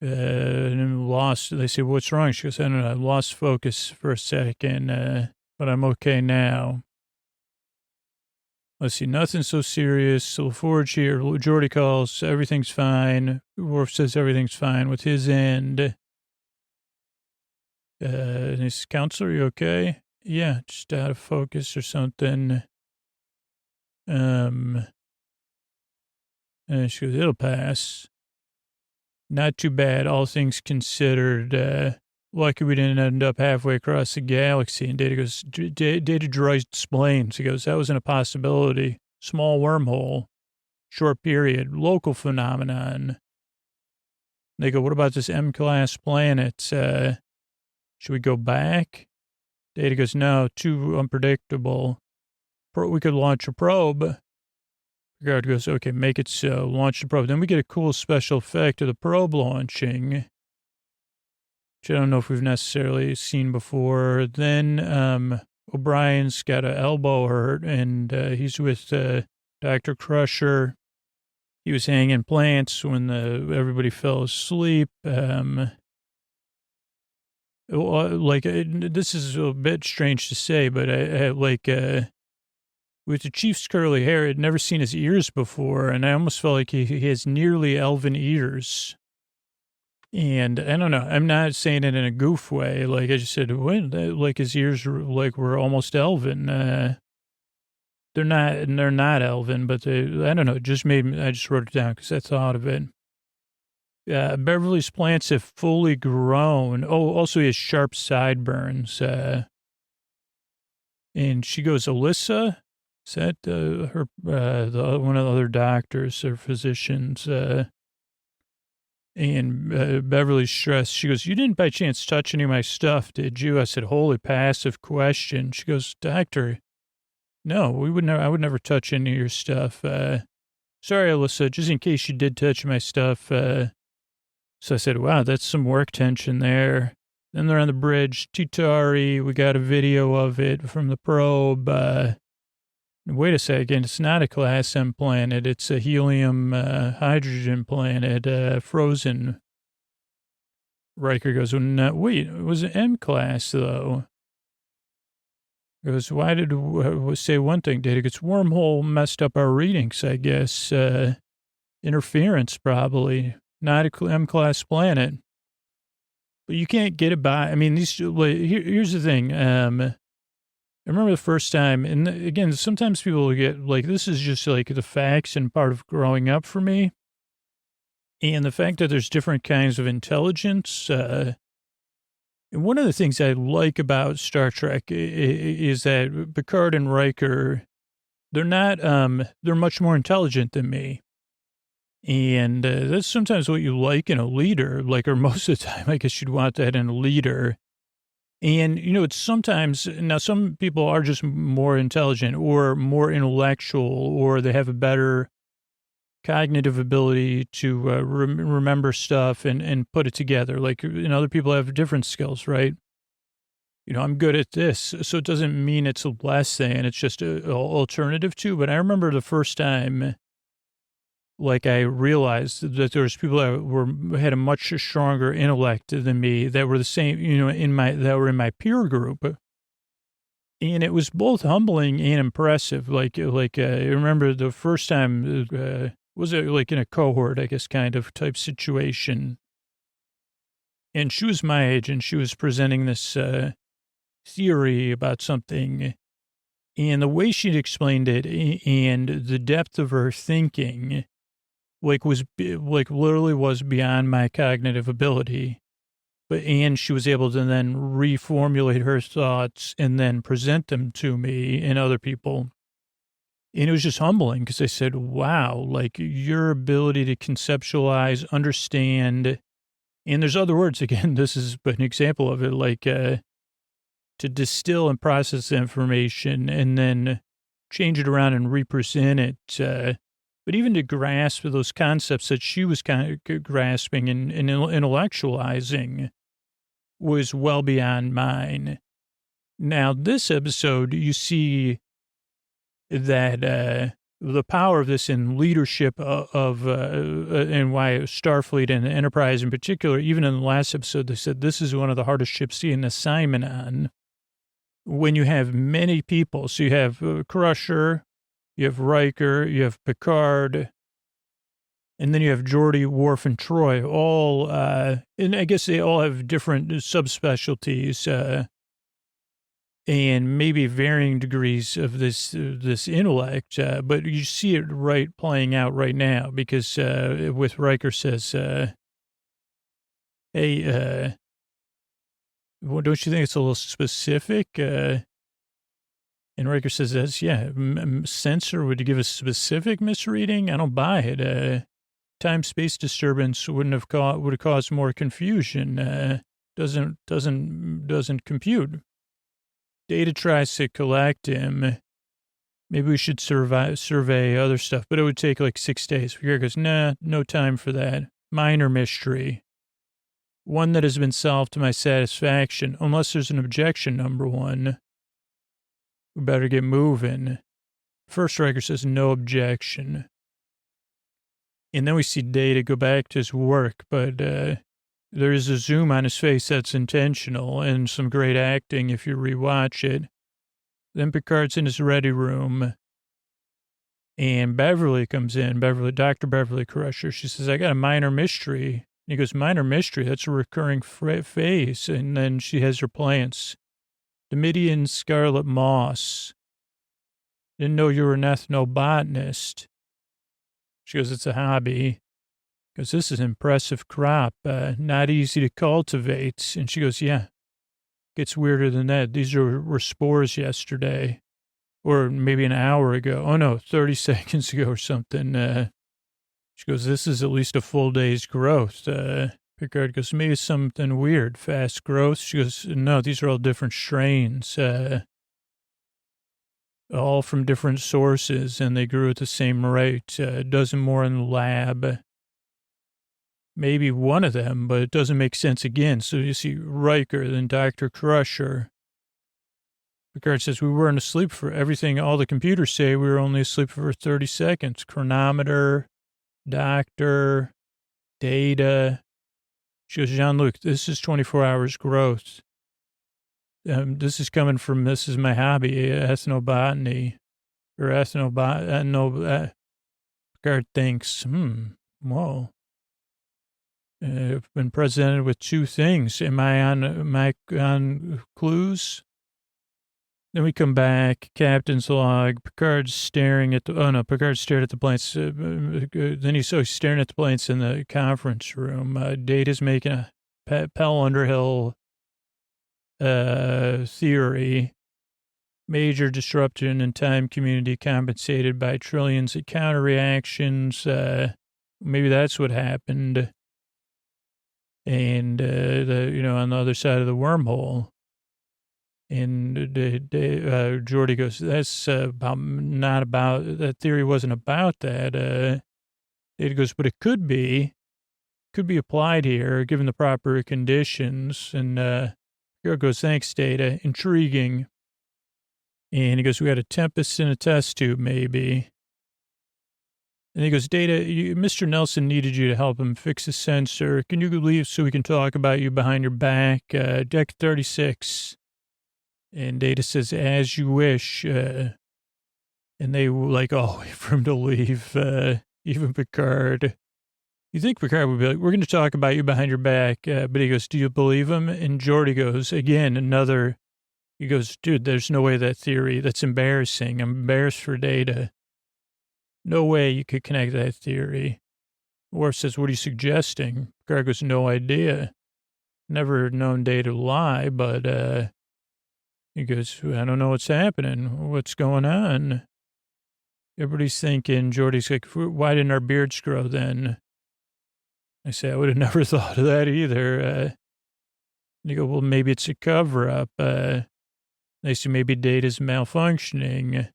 I'm lost. They say, what's wrong? She goes, I don't know. I lost focus for a second, but I'm okay now. Let's see, nothing so serious. So LaForge here, Geordi calls, everything's fine. Worf says everything's fine with his end. And his counselor, you okay? Yeah, just out of focus or something. And she goes, it'll pass. Not too bad, all things considered. Lucky we didn't end up halfway across the galaxy. And Data goes, Data Droid explains. He goes, that wasn't a possibility. Small wormhole, short period, local phenomenon. They go, what about this M-class planet? Should we go back? Data goes, no, too unpredictable. We could launch a probe. Picard goes, okay, make it so. Launch the probe. Then we get a cool special effect of the probe launching, which I don't know if we've necessarily seen before. Then O'Brien's got an elbow hurt, and he's with Dr. Crusher. He was hanging plants when everybody fell asleep. This is a bit strange to say, but with the Chief's curly hair, I'd never seen his ears before, and I almost felt like he has nearly elven ears. And I don't know, I'm not saying it in a goof way. Like I just said, like his ears were almost elven. They're not elven, but I don't know. It just made me, I just wrote it down because I thought of it. Beverly's plants have fully grown. Oh, also he has sharp sideburns. And she goes, Alyssa? Is that one of the other doctors or physicians? And Beverly's stressed. She goes, you didn't by chance touch any of my stuff, did you? I said, holy passive question. She goes, Doctor, no, I would never touch any of your stuff. Sorry, Alyssa, just in case you did touch my stuff. So I said, wow, that's some work tension there. Then they're on the bridge. Titari, we got a video of it from the probe. Wait a second, it's not a Class M planet. It's a helium hydrogen planet, frozen. Riker goes, wait, it was an M class, though. He goes, why did we say one thing? Data gets wormhole messed up our readings, I guess. interference, probably. Not a M-class planet. But you can't get it by, I mean, here's the thing. I remember the first time, and again, sometimes people get, like, this is just, like, the facts and part of growing up for me. And the fact that there's different kinds of intelligence. And one of the things I like about Star Trek is that Picard and Riker, they're not, they're much more intelligent than me. And that's sometimes what you like in a leader, like, or most of the time, I guess you'd want that in a leader. And, you know, it's sometimes, now some people are just more intelligent or more intellectual, or they have a better cognitive ability to remember stuff and put it together. Like, and other people have different skills, right? You know, I'm good at this. So it doesn't mean it's less than, it's just an alternative to. But I remember the first time, like, I realized that there was people that had a much stronger intellect than me that were the same, you know, that were in my peer group. And it was both humbling and impressive. I remember the first time, was it like in a cohort, I guess, kind of type situation. And she was my age, and she was presenting this theory about something. And the way she'd explained it and the depth of her thinking, literally was beyond my cognitive ability. And she was able to then reformulate her thoughts and then present them to me and other people. And it was just humbling because I said, wow, like, your ability to conceptualize, understand, and there's other words, again, this is an example of it, like, to distill and process the information and then change it around and represent it. But even to grasp those concepts that she was kind of grasping and intellectualizing was well beyond mine. Now, this episode, you see that the power of this in leadership and why Starfleet and Enterprise in particular, even in the last episode, they said this is one of the hardest ships to get an assignment on. When you have many people, so you have Crusher, you have Riker, you have Picard, and then you have Geordi, Worf, and Troy, all, and I guess they all have different subspecialties, and maybe varying degrees of this intellect, but you see it playing out right now, because with Riker says, hey, well, don't you think it's a little specific? And Riker says, that's, yeah, sensor would give a specific misreading? I don't buy it. Time-space disturbance would have caused more confusion. Doesn't compute. Data tries to collect him. Maybe we should survey other stuff, but it would take like 6 days. Picard goes, nah, no time for that. Minor mystery. One that has been solved to my satisfaction, unless there's an objection, number one. We better get moving. First, Riker says no objection. And then we see Data go back to his work, but there is a zoom on his face that's intentional and some great acting if you rewatch it. Then Picard's in his ready room, and Beverly comes in, Dr. Beverly Crusher. She says, I got a minor mystery. And he goes, minor mystery? That's a recurring phase. And then she has her plants. Domitian scarlet moss. Didn't know you were an ethnobotanist. She goes, it's a hobby. Because this is an impressive crop, not easy to cultivate. And she goes, yeah, gets weirder than that. These were spores yesterday, or maybe an hour ago. Oh, no, 30 seconds ago or something. She goes, this is at least a full day's growth. Picard goes, maybe something weird, fast growth. She goes, no, these are all different strains, all from different sources, and they grew at the same rate. A dozen more in the lab. Maybe one of them, but it doesn't make sense again. So you see Riker, then Dr. Crusher. Picard says, we weren't asleep for everything. All the computers say we were only asleep for 30 seconds. Chronometer, doctor, data. She goes, Jean-Luc, this is 24 hours growth. This is my hobby, ethnobotany, or Picard thinks, whoa. I've been presented with two things. Am I on clues? Then we come back, captain's log. Picard's staring at Picard stared at the planes. Then he's staring at the planes in the conference room. Data's making a Pell Underhill theory. Major disruption in time community compensated by trillions of counter reactions. Maybe that's what happened. And, on the other side of the wormhole. And Geordi goes, that's not about, that theory wasn't about that. Data goes, but it could be applied here, given the proper conditions. And Picard goes, thanks, Data. Intriguing. And he goes, we got a tempest in a test tube, maybe. And he goes, Data, Mr. Nelson needed you to help him fix the sensor. Can you leave so we can talk about you behind your back? Deck 36. And Data says, as you wish. And they wait for him to leave, even Picard. You think Picard would be like, we're going to talk about you behind your back. But he goes, do you believe him? And Geordi goes, again, he goes, dude, there's no way that's embarrassing. I'm embarrassed for Data. No way you could connect that theory. Worf says, what are you suggesting? Picard goes, no idea. Never known Data to lie, but he goes, I don't know what's happening. What's going on? Everybody's thinking, Geordi's like, why didn't our beards grow then? I say, I would have never thought of that either. And you go, well, maybe it's a cover-up. They say maybe Data's malfunctioning.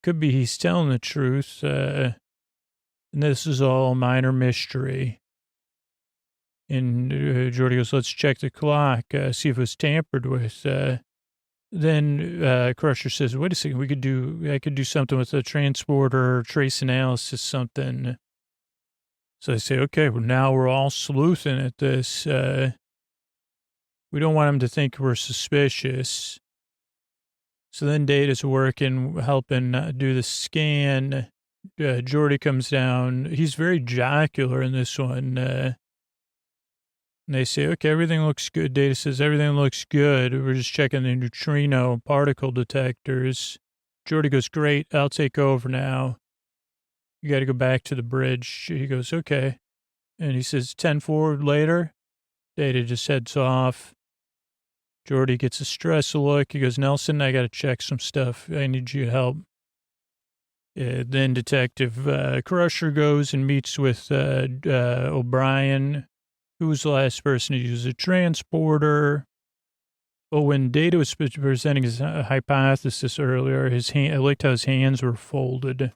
Could be he's telling the truth. And this is all a minor mystery. And Geordi goes, let's check the clock, see if it was tampered with. Then Crusher says, wait a second, I could do something with the transporter, trace analysis, something. So I say, okay, well, now we're all sleuthing at this. We don't want him to think we're suspicious. So then Data's working, helping do the scan. Geordi comes down. He's very jocular in this one. And they say, okay, everything looks good. Data says, everything looks good. We're just checking the neutrino particle detectors. Geordi goes, great, I'll take over now. You got to go back to the bridge. He goes, okay. And he says, 10 forward later. Data just heads off. Geordi gets a stress look. He goes, Nelson, I got to check some stuff. I need you to help. Then Detective Crusher goes and meets with O'Brien, who was the last person to use a transporter. Oh, when Data was presenting his hypothesis earlier, I liked how his hands were folded.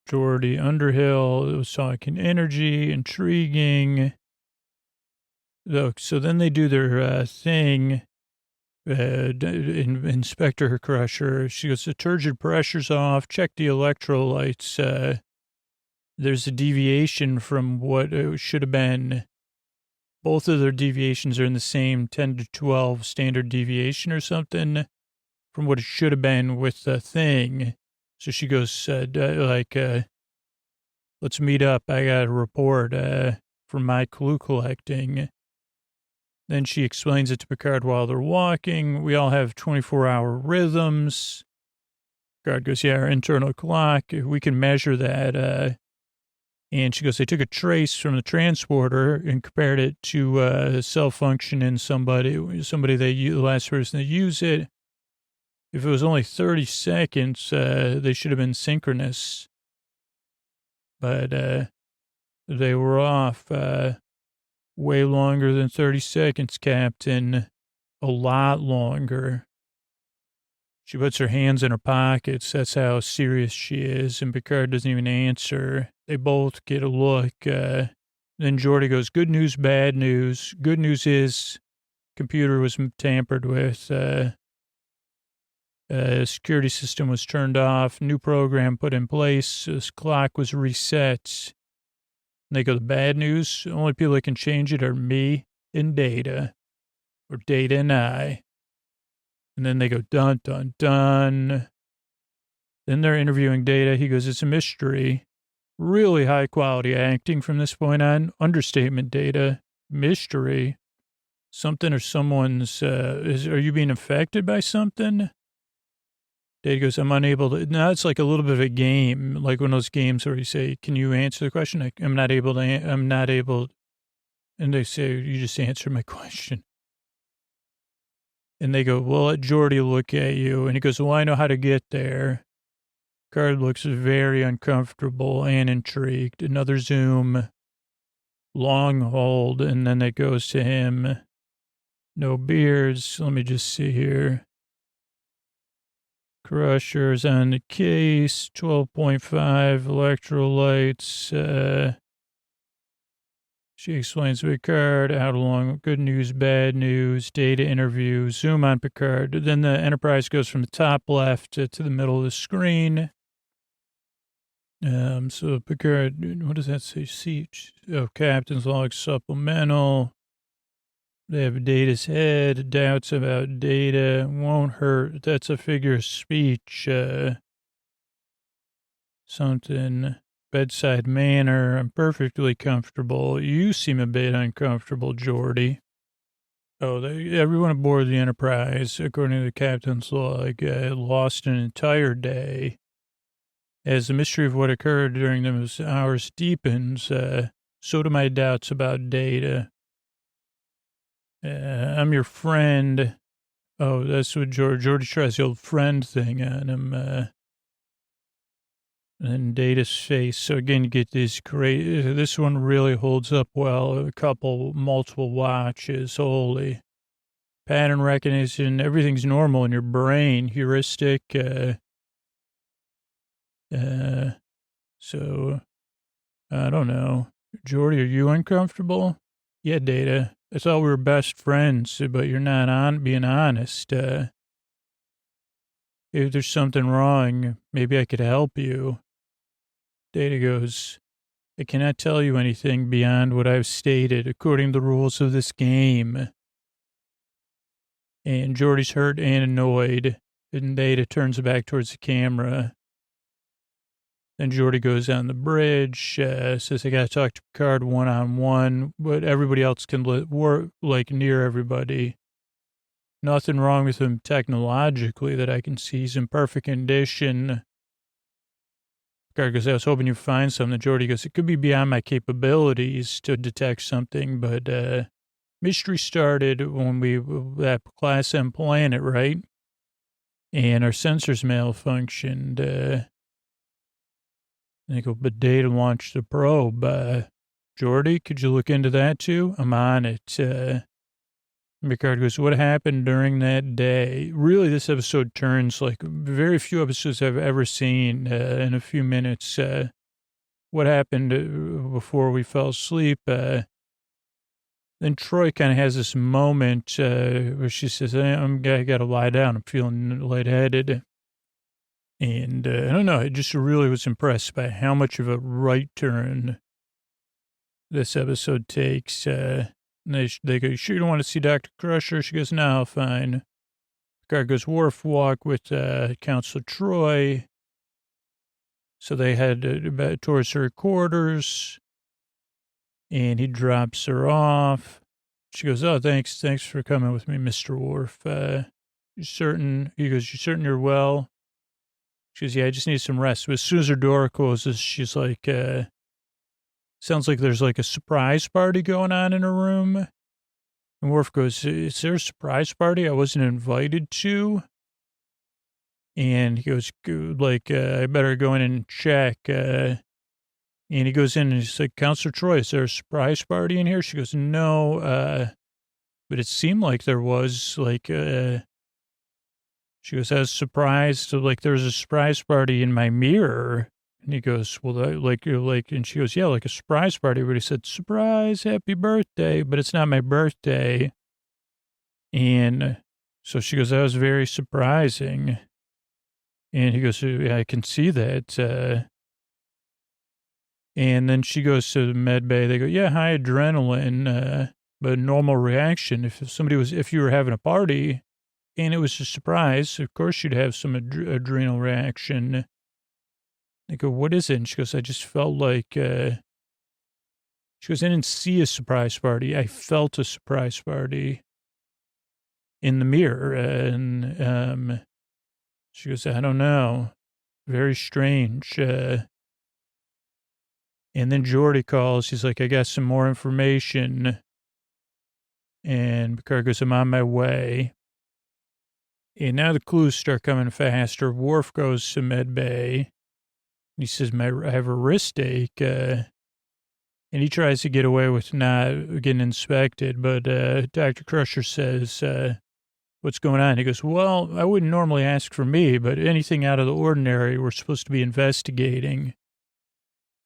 Geordi Underhill was talking energy, intriguing. Look, so then they do their thing. Inspector Crusher, she goes, the turgid pressure's off. Check the electrolytes. There's a deviation from what it should have been. Both of their deviations are in the same 10 to 12 standard deviation or something from what it should have been with the thing. So she goes, let's meet up. I got a report from my clue collecting. Then she explains it to Picard while they're walking. We all have 24-hour rhythms. Picard goes, yeah, our internal clock. We can measure that. And she goes, they took a trace from the transporter and compared it to cell function in somebody, the last person to use it. If it was only 30 seconds, they should have been synchronous. But they were off way longer than 30 seconds, Captain. A lot longer. She puts her hands in her pockets. That's how serious she is. And Picard doesn't even answer. They both get a look. Then Geordi goes, good news, bad news. Good news is computer was tampered with. Security system was turned off. New program put in place. This clock was reset. And they go, the bad news, the only people that can change it are me and Data. Or Data and I. And then they go, dun, dun, dun. Then they're interviewing Data. He goes, it's a mystery. Really high quality acting from this point on. Understatement, Data. Mystery. Something or someone's, are you being affected by something? Data goes, I'm unable to. Now it's like a little bit of a game, like one of those games where you say, can you answer the question? I'm not able to, I'm not able. And they say, you just answered my question. And they go, well, let Geordi look at you. And he goes, well, I know how to get there. Picard looks very uncomfortable and intrigued. Another zoom, long hold, and then it goes to him. No beards. Let me just see here. Crushers on the case, 12.5 electrolytes. She explains Picard, out along good news, bad news, Data interview, zoom on Picard. Then the Enterprise goes from the top left to the middle of the screen. So Picard, what does that say? Siege. Oh, Captain's log supplemental. They have Data's head, doubts about Data, won't hurt. That's a figure of speech. Something. Bedside manner. I'm perfectly comfortable. You seem a bit uncomfortable, Geordi. Oh, everyone aboard the Enterprise, according to the captain's log, lost an entire day. As the mystery of what occurred during those hours deepens, so do my doubts about Data. I'm your friend. Oh, that's what Geordi tries the old friend thing on him. And Data's face. So again, you get this great, this one really holds up well. Multiple watches. Holy. Pattern recognition. Everything's normal in your brain. Heuristic. So, I don't know. Geordi, are you uncomfortable? Yeah, Data. I thought we were best friends, but you're not being honest. If there's something wrong, maybe I could help you. Data goes, I cannot tell you anything beyond what I've stated according to the rules of this game. And Geordi's hurt and annoyed, and Data turns back towards the camera. Then Geordi goes on the bridge, says, I got to talk to Picard one-on-one, but everybody else can work, like, near everybody. Nothing wrong with him technologically that I can see. He's in perfect condition. Picard goes, I was hoping you'd find something. Geordi goes, it could be beyond my capabilities to detect something, but mystery started when we, that Class M planet, right? And our sensors malfunctioned. And they go, but Data launched the probe. Geordi, could you look into that too? I'm on it. Picard goes, what happened during that day? Really, this episode turns like very few episodes I've ever seen in a few minutes. What happened before we fell asleep? Then Troy kind of has this moment where she says, I got to lie down. I'm feeling lightheaded. And I don't know, I just really was impressed by how much of a right turn this episode takes. They go, you sure you don't want to see Dr. Crusher? She goes, no, fine. Picard goes, Worf walk with Counselor Troy. So they head towards her quarters, and he drops her off. She goes, oh, thanks for coming with me, Mr. Worf. You certain? He goes, you certain you're well? She goes, yeah, I just need some rest. But as soon as her door closes, she's like, sounds like there's like a surprise party going on in her room. And Worf goes, is there a surprise party I wasn't invited to? And he goes, like, I better go in and check. And he goes in and he's like, Counselor Troy, is there a surprise party in here? She goes, no. But it seemed like there was, like, she goes, I was surprised. So, like, there was a surprise party in my mirror. And he goes, well, and she goes, yeah, like a surprise party. But he said, surprise, happy birthday. But it's not my birthday. And so she goes, that was very surprising. And he goes, yeah, I can see that. And then she goes to the med bay. They go, yeah, high adrenaline, but normal reaction. If you were having a party and it was a surprise, of course you'd have some adrenal reaction. They go, what is it? And she goes, I just felt like, she goes, I didn't see a surprise party. I felt a surprise party in the mirror. And she goes, I don't know. Very strange. And then Geordi calls. She's like, I got some more information. And Picard goes, I'm on my way. And now the clues start coming faster. Worf goes to med bay. He says, I have a wrist ache. And he tries to get away with not getting inspected. But Dr. Crusher says, what's going on? He goes, well, I wouldn't normally ask for me, but anything out of the ordinary, we're supposed to be investigating.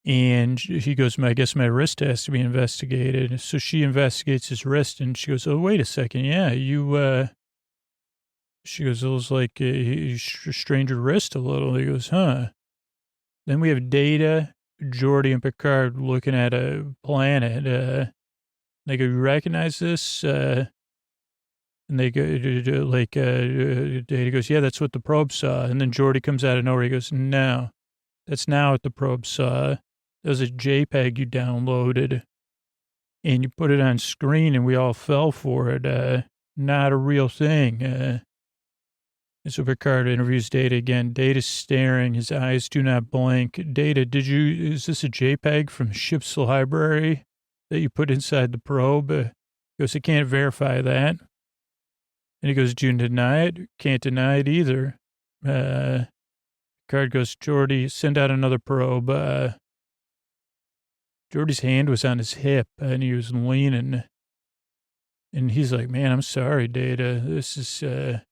And he goes, I guess my wrist has to be investigated. So she investigates his wrist, and she goes, oh, wait a second. Yeah, she goes, it was like he strained your wrist a little. He goes, huh. Then we have Data, Geordi, and Picard looking at a planet. They go, you recognize this? And they go, Data goes, yeah, that's what the probe saw. And then Geordi comes out of nowhere. He goes, no, that's not what the probe saw. That was a JPEG you downloaded, and you put it on screen, and we all fell for it. Not a real thing. And so Picard interviews Data again. Data's staring. His eyes do not blink. Data, is this a JPEG from ship's library that you put inside the probe? He goes, I can't verify that. And he goes, do you deny it? Can't deny it either. Picard goes, Geordi, send out another probe. Geordi's hand was on his hip, and he was leaning. And he's like, man, I'm sorry, Data. This is it's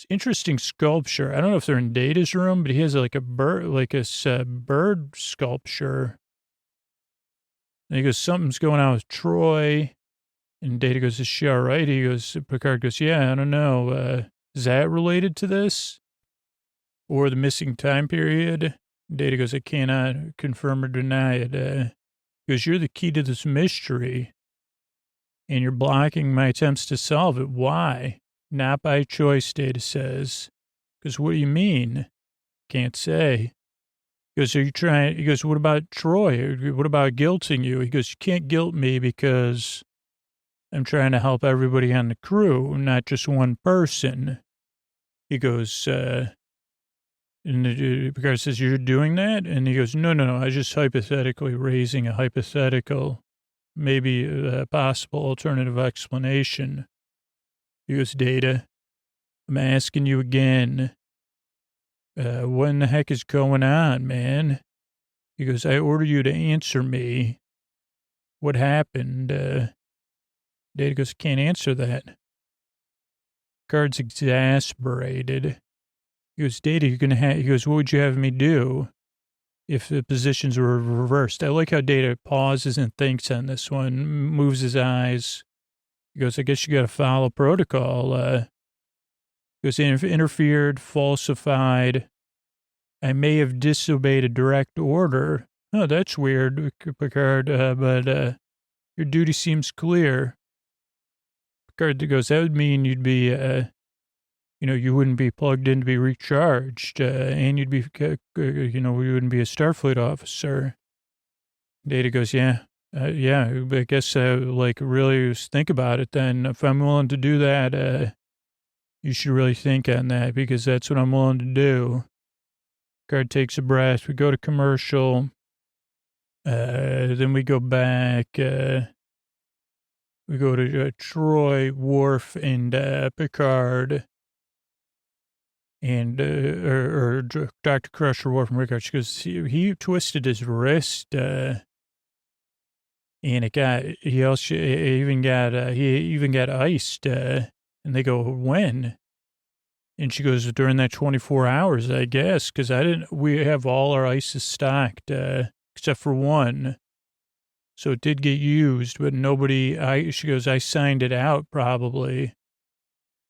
interesting sculpture. I don't know if they're in Data's room, but he has like a bird, bird sculpture. And he goes, something's going on with Troy. And Data goes, is she all right? He goes, Picard goes, yeah, I don't know. Is that related to this? Or the missing time period? Data goes, I cannot confirm or deny it. Because you're the key to this mystery. And you're blocking my attempts to solve it. Why? Not by choice, Data says. Because what do you mean? Can't say. He goes, are you trying? He goes, what about Troy? What about guilting you? He goes, you can't guilt me because I'm trying to help everybody on the crew, not just one person. He goes, and Picard says, you're doing that? And he goes, no, I was just hypothetically raising a hypothetical, maybe a possible alternative explanation. He goes, Data, I'm asking you again, what in the heck is going on, man? He goes, I order you to answer me. What happened? Data goes, can't answer that. Picard's exasperated. He goes, Data, you're going to have, he goes, what would you have me do if the positions were reversed? I like how Data pauses and thinks on this one, moves his eyes. He goes, I guess you got to follow protocol. He goes, interfered, falsified. I may have disobeyed a direct order. Oh, that's weird, Picard, but your duty seems clear. Picard goes, that would mean you'd be, you wouldn't be plugged in to be recharged, and you'd be, we wouldn't be a Starfleet officer. Data goes, yeah, I guess, really think about it then. If I'm willing to do that, you should really think on that, because that's what I'm willing to do. Picard takes a breath. We go to commercial. Then we go back. We go to Troy, Worf, and Picard. And, or Dr. Crusher, Worf, and Picard. She goes, he twisted his wrist, and he even got iced. And they go, when? And she goes, during that 24 hours, I guess, because we have all our ices stocked, except for one. So it did get used, but she goes, I signed it out probably.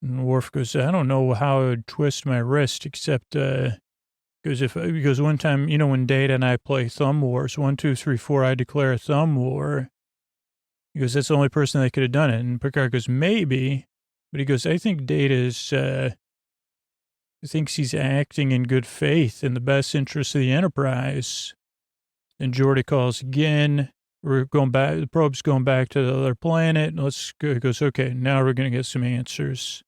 And Worf goes, I don't know how I would twist my wrist, except, because one time, when Data and I play Thumb Wars, 1, 2, 3, 4, I declare a Thumb War. He goes, that's the only person that could have done it. And Picard goes, maybe. But he goes, I think Data is, thinks he's acting in good faith in the best interest of the Enterprise. And Geordi calls again. We're going back. The probe's going back to the other planet. Let's go. He goes, okay, now we're going to get some answers.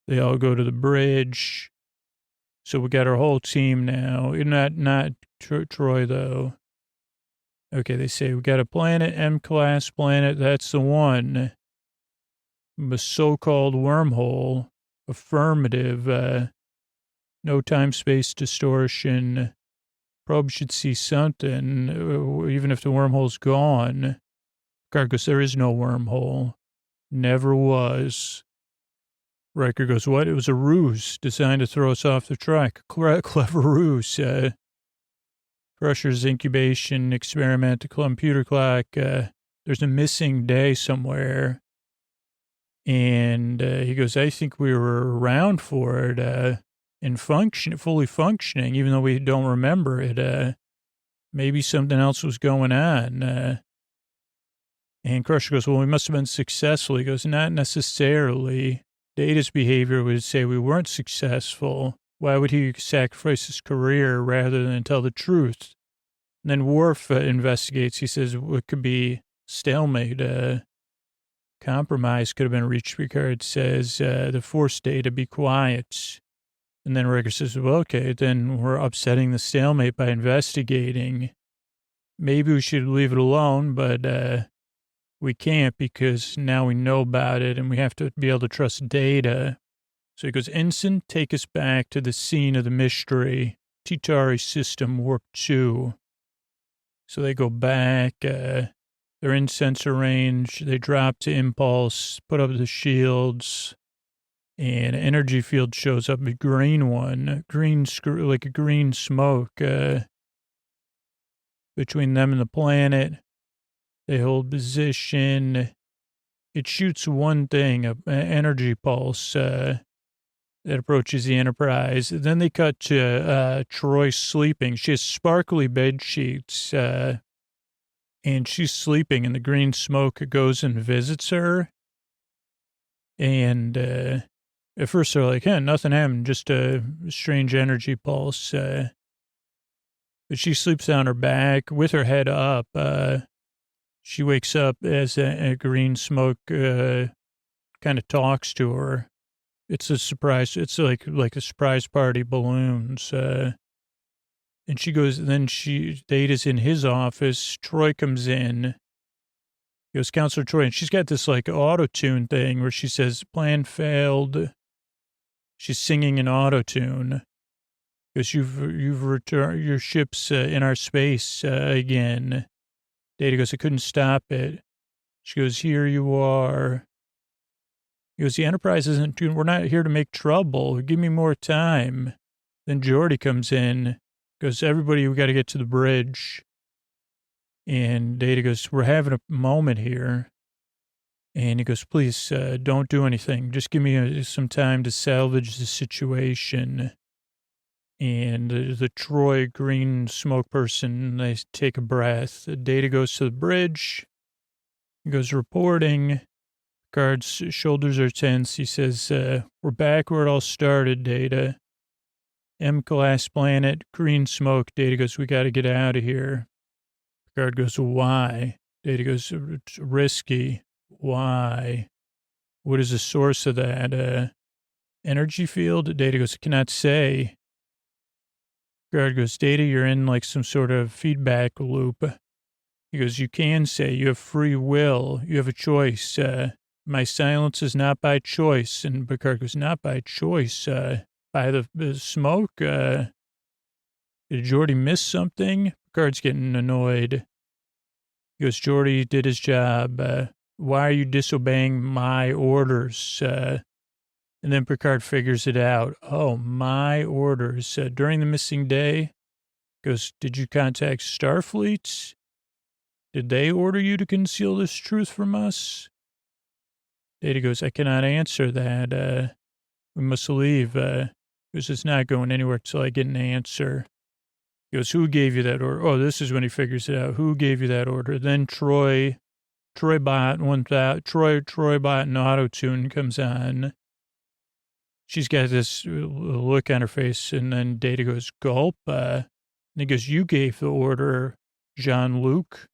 They all go to the bridge. So we got our whole team now. Not Troy, though. Okay, they say we got a planet, M-class planet. That's the one. A so-called wormhole. Affirmative. No time-space distortion. Probe should see something, even if the wormhole's gone. Picard goes, there is no wormhole. Never was. Riker goes, what? It was a ruse designed to throw us off the track. Clever ruse. Crusher's incubation experiment, the computer clock. There's a missing day somewhere. And he goes, I think we were around for it and fully functioning, even though we don't remember it. Maybe something else was going on. And Crusher goes, well, we must have been successful. He goes, not necessarily. Data's behavior would say we weren't successful. Why would he sacrifice his career rather than tell the truth? And then Worf investigates. He says, what could be stalemate? Compromise could have been reached. Picard says, the force data, be quiet. And then Riker says, well, okay, then we're upsetting the stalemate by investigating. Maybe we should leave it alone, but we can't because now we know about it and we have to be able to trust data. So he goes, Ensign, take us back to the scene of the mystery. Titari system warp 2. So they go back. They're in sensor range. They drop to impulse, put up the shields. And energy field shows up, a green one, like a green smoke between them and the planet. They hold position. It shoots one thing, an energy pulse that approaches the Enterprise. Then they cut to Troy sleeping. She has sparkly bed sheets, and she's sleeping, and the green smoke goes and visits her. And at first they're like, nothing happened, just a strange energy pulse. But she sleeps on her back with her head up. She wakes up as a green smoke kind of talks to her. It's a surprise. It's like a surprise party balloons. And she goes, then Data's in his office. Troy comes in. He goes, Counselor Troy. And she's got this like auto-tune thing where she says, plan failed. She's singing in auto-tune. Because you've returned, your ship's in our space again. Data goes, I couldn't stop it. She goes, here you are. He goes, the Enterprise isn't doing, we're not here to make trouble. Give me more time. Then Geordi comes in, goes, everybody, we got to get to the bridge. And Data goes, we're having a moment here. And he goes, please don't do anything. Just give me some time to salvage the situation. And the Troy green smoke person, they take a breath. Data goes to the bridge. He goes reporting. Picard's shoulders are tense. He says, we're back where it all started, Data. M-class planet, green smoke. Data goes, we got to get out of here. Picard goes, why? Data goes, it's risky. Why? What is the source of that? Energy field? Data goes, I cannot say. Picard goes, Data, you're in like some sort of feedback loop. He goes, you can say you have free will. You have a choice. My silence is not by choice. And Picard goes, not by choice. By the smoke. Did Geordi miss something? Picard's getting annoyed. He goes, Geordi did his job. Why are you disobeying my orders? And then Picard figures it out. Oh, my orders. During the missing day, goes, did you contact Starfleet? Did they order you to conceal this truth from us? Data goes, I cannot answer that. We must leave. Because it's not going anywhere till I get an answer. He goes, who gave you that order? Oh, this is when he figures it out. Who gave you that order? Then Troy Bot and auto-tune comes on. she's got this look on her face, and then Data goes, gulp. And he goes, you gave the order, Jean-Luc.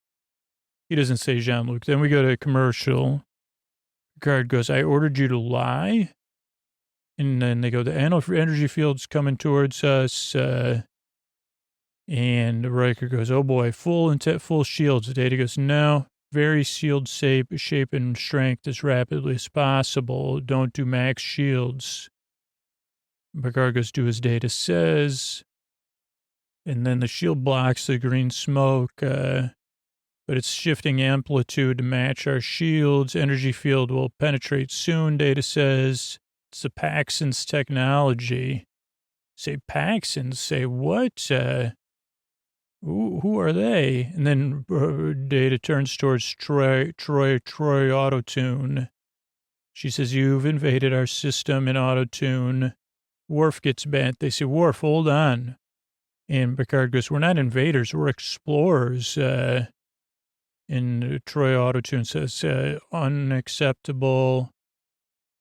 He doesn't say Jean-Luc. Then we go to a commercial. Picard goes, I ordered you to lie. And then they go, the energy field's coming towards us. And Riker goes, oh boy, full shields. Data goes, no, very shield shape and strength as rapidly as possible. Don't do max shields. Picard goes, do as Data says. And then the shield blocks the green smoke, but it's shifting amplitude to match our shields. Energy field will penetrate soon, Data says. It's the Paxton's technology. Say Paxton, say what? Who are they? And then Data turns towards Troy Autotune. She says, you've invaded our system in Autotune. Worf gets bent. They say, Worf, hold on. And Picard goes, we're not invaders, we're explorers. And Troy Autotune says, unacceptable.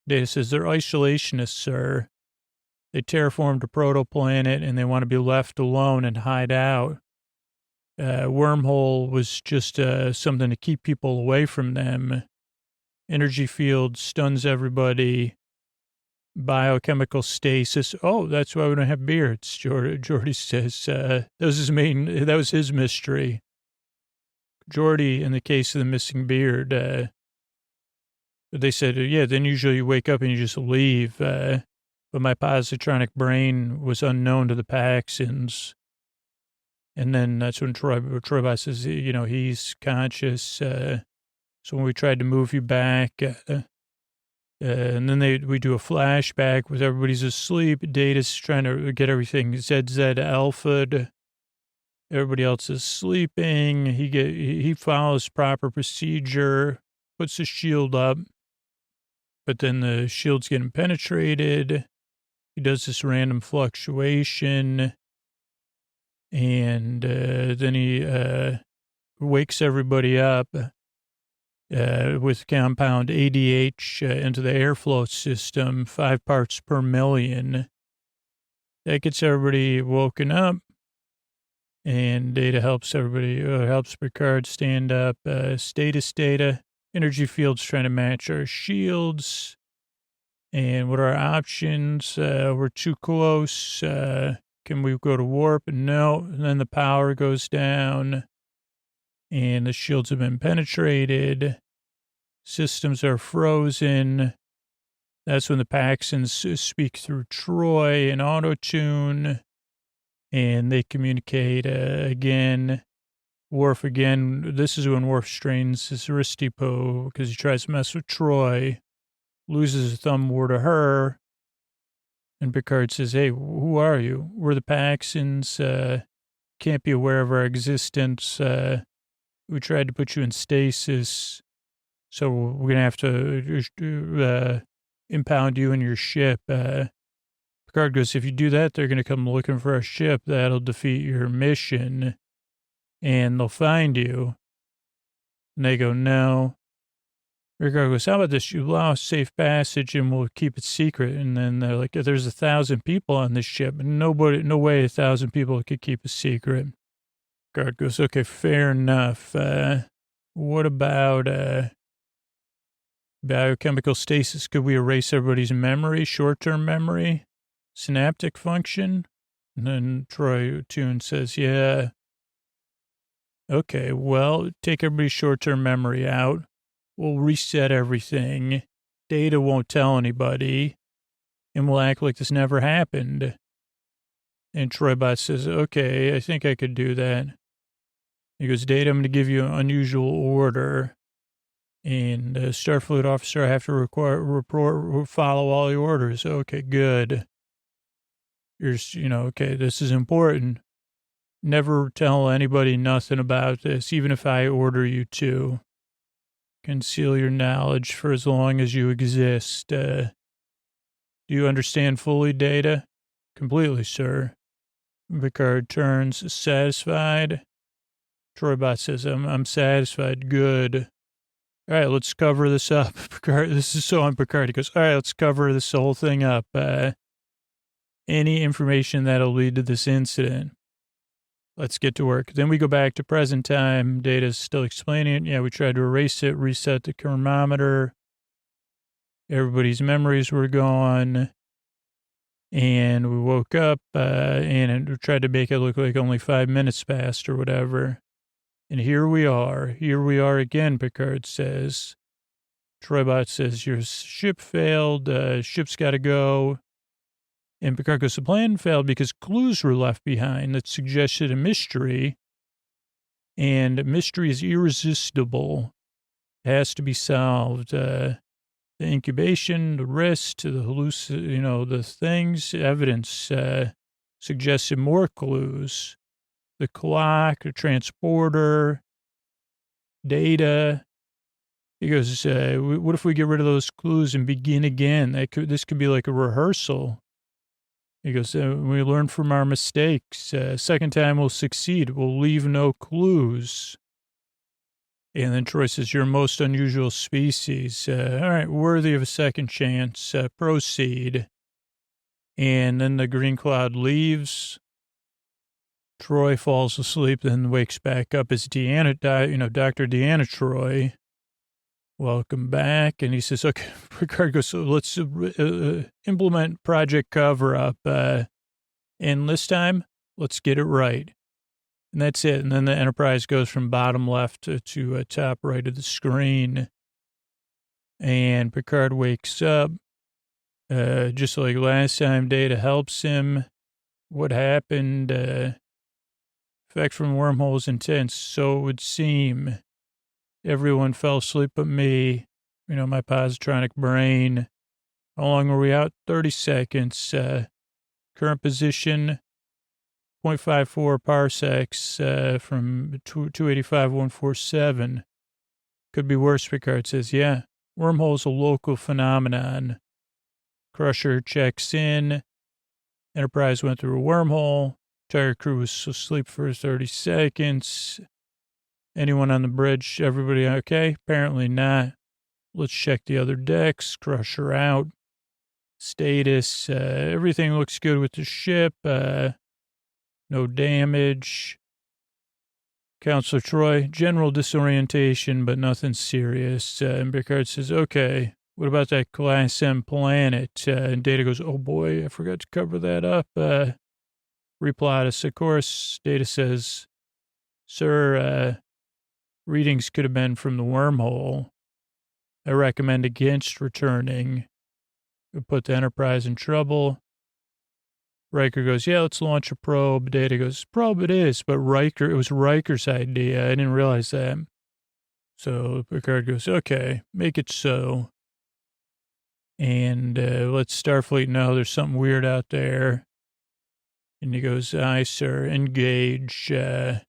Data says, they're isolationists, sir. They terraformed a protoplanet and they want to be left alone and hide out. Wormhole was just something to keep people away from them. Energy field stuns everybody. Biochemical stasis. Oh, that's why we don't have beards. Geordi says that was his mystery. Geordi, in the case of the missing beard, they said, yeah, then usually you wake up and you just leave. But my positronic brain was unknown to the Paxons. And then that's when Troy says, he's conscious. So when we tried to move you back, and then we do a flashback with everybody's asleep. Data's trying to get everything ZZ Alpha'd. Everybody else is sleeping. He follows proper procedure, puts the shield up, but then the shield's getting penetrated. He does this random fluctuation, and then he wakes everybody up. With compound ADH into the airflow system, 5 parts per million. That gets everybody woken up, and Data helps everybody, helps Picard stand up. Status Data, energy fields trying to match our shields. And what are our options? We're too close. Can we go to warp? No. And then the power goes down. And the shields have been penetrated. Systems are frozen. That's when the Paxons speak through Troy and Autotune. And they communicate again. Worf again. This is when Worf strains his wristipo because he tries to mess with Troy. Loses a thumb war to her. And Picard says, hey, who are you? We're the Paxons. Can't be aware of our existence. We tried to put you in stasis, so we're going to have to impound you in your ship. Picard goes, if you do that, they're going to come looking for our ship. That'll defeat your mission, and they'll find you. And they go, no. Picard goes, how about this? You allow safe passage, and we'll keep it secret. And then they're like, there's 1,000 people on this ship. No way 1,000 people could keep a secret. Picard goes, okay, fair enough. What about biochemical stasis? Could we erase everybody's memory, short-term memory, synaptic function? And then Troy Toon says, yeah. Okay, well, take everybody's short-term memory out. We'll reset everything. Data won't tell anybody. And we'll act like this never happened. And Troybot says, okay, I think I could do that. He goes, Data, I'm going to give you an unusual order. And Starfleet officer, I have to follow all the orders. Okay, good. Okay, this is important. Never tell anybody nothing about this, even if I order you to. Conceal your knowledge for as long as you exist. Do you understand fully, Data? Completely, sir. Picard turns, satisfied. Troybot says, I'm satisfied. Good. All right, let's cover this up. Picard, this is so on Picard. He goes, all right, let's cover this whole thing up. Any information that'll lead to this incident. Let's get to work. Then we go back to present time. Data's still explaining it. Yeah, we tried to erase it, reset the thermometer. Everybody's memories were gone. And we woke up and it tried to make it look like only 5 minutes passed or whatever. And here we are. Here we are again, Picard says. Troybot says, your ship failed. Ship's got to go. And Picard goes, the plan failed because clues were left behind that suggested a mystery. And mystery is irresistible. It has to be solved. The incubation, the wrist, the the things, evidence suggested more clues. The clock, the transporter, data. He goes, what if we get rid of those clues and begin again? This could be like a rehearsal. He goes, we learn from our mistakes. Second time we'll succeed. We'll leave no clues. And then Troy says, you're a most unusual species. All right, worthy of a second chance. Proceed. And then the green cloud leaves. Troy falls asleep, then wakes back up as Dr. Deanna Troy. Welcome back. And he says, okay, Picard goes, so let's implement Project Cover-Up. And this time, let's get it right. And that's it. And then the Enterprise goes from bottom left to top right of the screen. And Picard wakes up. Just like last time, Data helps him. What happened? Effect from wormholes intense. So it would seem. Everyone fell asleep but me. My positronic brain. How long were we out? 30 seconds. Current position, 0.54 parsecs from 285-147. Could be worse, Picard says. Yeah, wormhole's a local phenomenon. Crusher checks in. Enterprise went through a wormhole. Entire crew was asleep for 30 seconds. Anyone on the bridge? Everybody okay? Apparently not. Let's check the other decks. Crusher out. Status. Everything looks good with the ship. No damage. Counselor Troy, general disorientation, but nothing serious. And Picard says, okay, what about that Class M planet? And Data goes, oh boy, I forgot to cover that up. Replot, of course. Data says, sir, readings could have been from the wormhole. I recommend against returning. It put the Enterprise in trouble. Riker goes, yeah, let's launch a probe. Data goes, probe it is, but it was Riker's idea. I didn't realize that. So Picard goes, okay, make it so. And let Starfleet know there's something weird out there. And he goes, aye, sir, engage. Then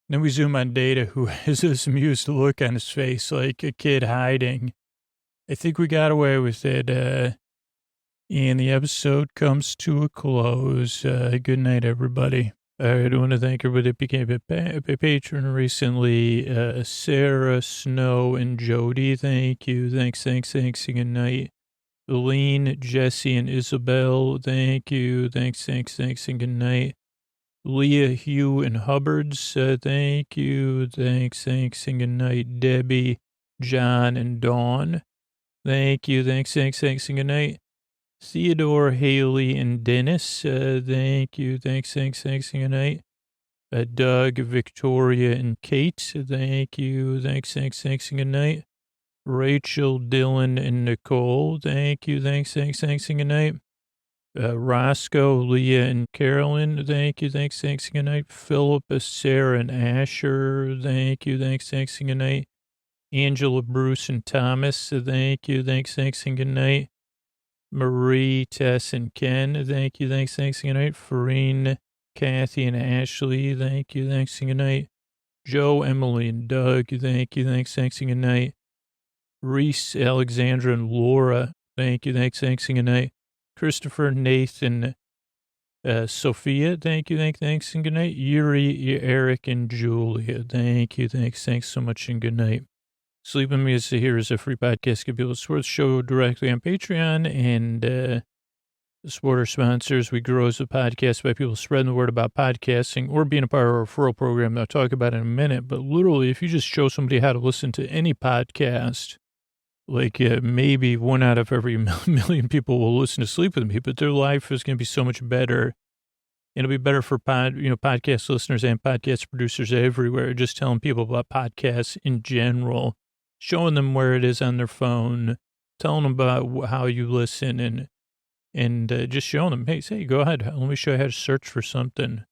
we zoom on Data, who has this amused look on his face like a kid hiding. I think we got away with it. And the episode comes to a close. Good night, everybody. I want to thank everybody that became a patron recently. Sarah, Snow, and Jody, thank you. Thanks. Good night. Eileen, Jesse, and Isabel, thank you. Thanks, and good night. Leah, Hugh, and Hubbards, thank you. Thanks, and good night. Debbie, John, and Dawn, thank you. Thanks, and good night. Theodore, Haley, and Dennis, thank you. Thanks, and good night. Doug, Victoria, and Kate, thank you. Thanks, and good night. Rachel, Dylan, and Nicole, thank you. Thanks, and good night. Roscoe, Leah, and Carolyn, thank you. Thanks, and good night. Philip, Sarah, and Asher, thank you. Thanks, and good night. Angela, Bruce, and Thomas, thank you. Thanks, and good night. Marie, Tess, and Ken, thank you. Thanks, and good night. Farine, Kathy, and Ashley, thank you. Thanks, and good night. Joe, Emily, and Doug, thank you. Thanks, and good night. Reese, Alexandra, and Laura, thank you. Thanks, and good night. Christopher, Nathan, Sophia, thank you. Thanks, and good night. Yuri, Eric, and Julia, thank you. Thanks so much, and good night. Sleep With Me is here is a free podcast. Give people to support the show directly on Patreon and support our sponsors. We grow as a podcast by people spreading the word about podcasting or being a part of our referral program that I'll talk about in a minute. But literally, if you just show somebody how to listen to any podcast, like maybe 1 out of every million people will listen to Sleep With Me, but their life is going to be so much better. It'll be better for podcast listeners and podcast producers everywhere. Just telling people about podcasts in general, showing them where it is on their phone, telling them about how you listen, and just showing them, hey, go ahead. Let me show you how to search for something.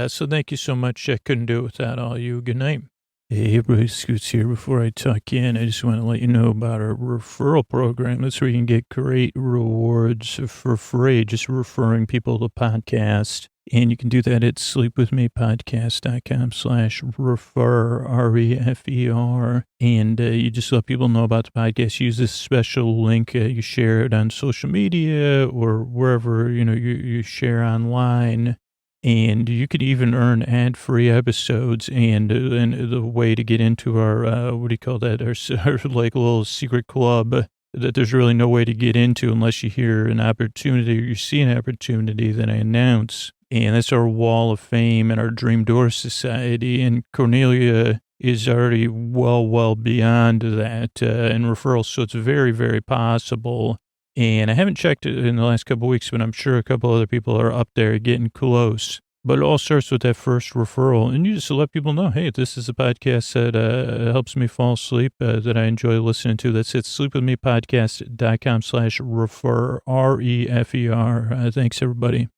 So thank you so much. I couldn't do it without all you. Good night. Hey, everybody, Scoots here. Before I tuck in, I just want to let you know about our referral program. That's where you can get great rewards for free, just referring people to podcasts. And you can do that at sleepwithmepodcast.com/refer, REFER. And you just let people know about the podcast. Use this special link. You share it on social media or wherever, you share online. And you could even earn ad-free episodes and the way to get into our, what do you call that, our like little secret club that there's really no way to get into unless you hear an opportunity or you see an opportunity that I announce. And that's our Wall of Fame and our Dream Door Society. And Cornelia is already well beyond that in referrals. So it's very, very possible. And I haven't checked it in the last couple of weeks, but I'm sure a couple other people are up there getting close. But it all starts with that first referral. And you just let people know, hey, this is a podcast that helps me fall asleep, that I enjoy listening to. That's at sleepwithmepodcast.com/refer, REFER. Thanks, everybody.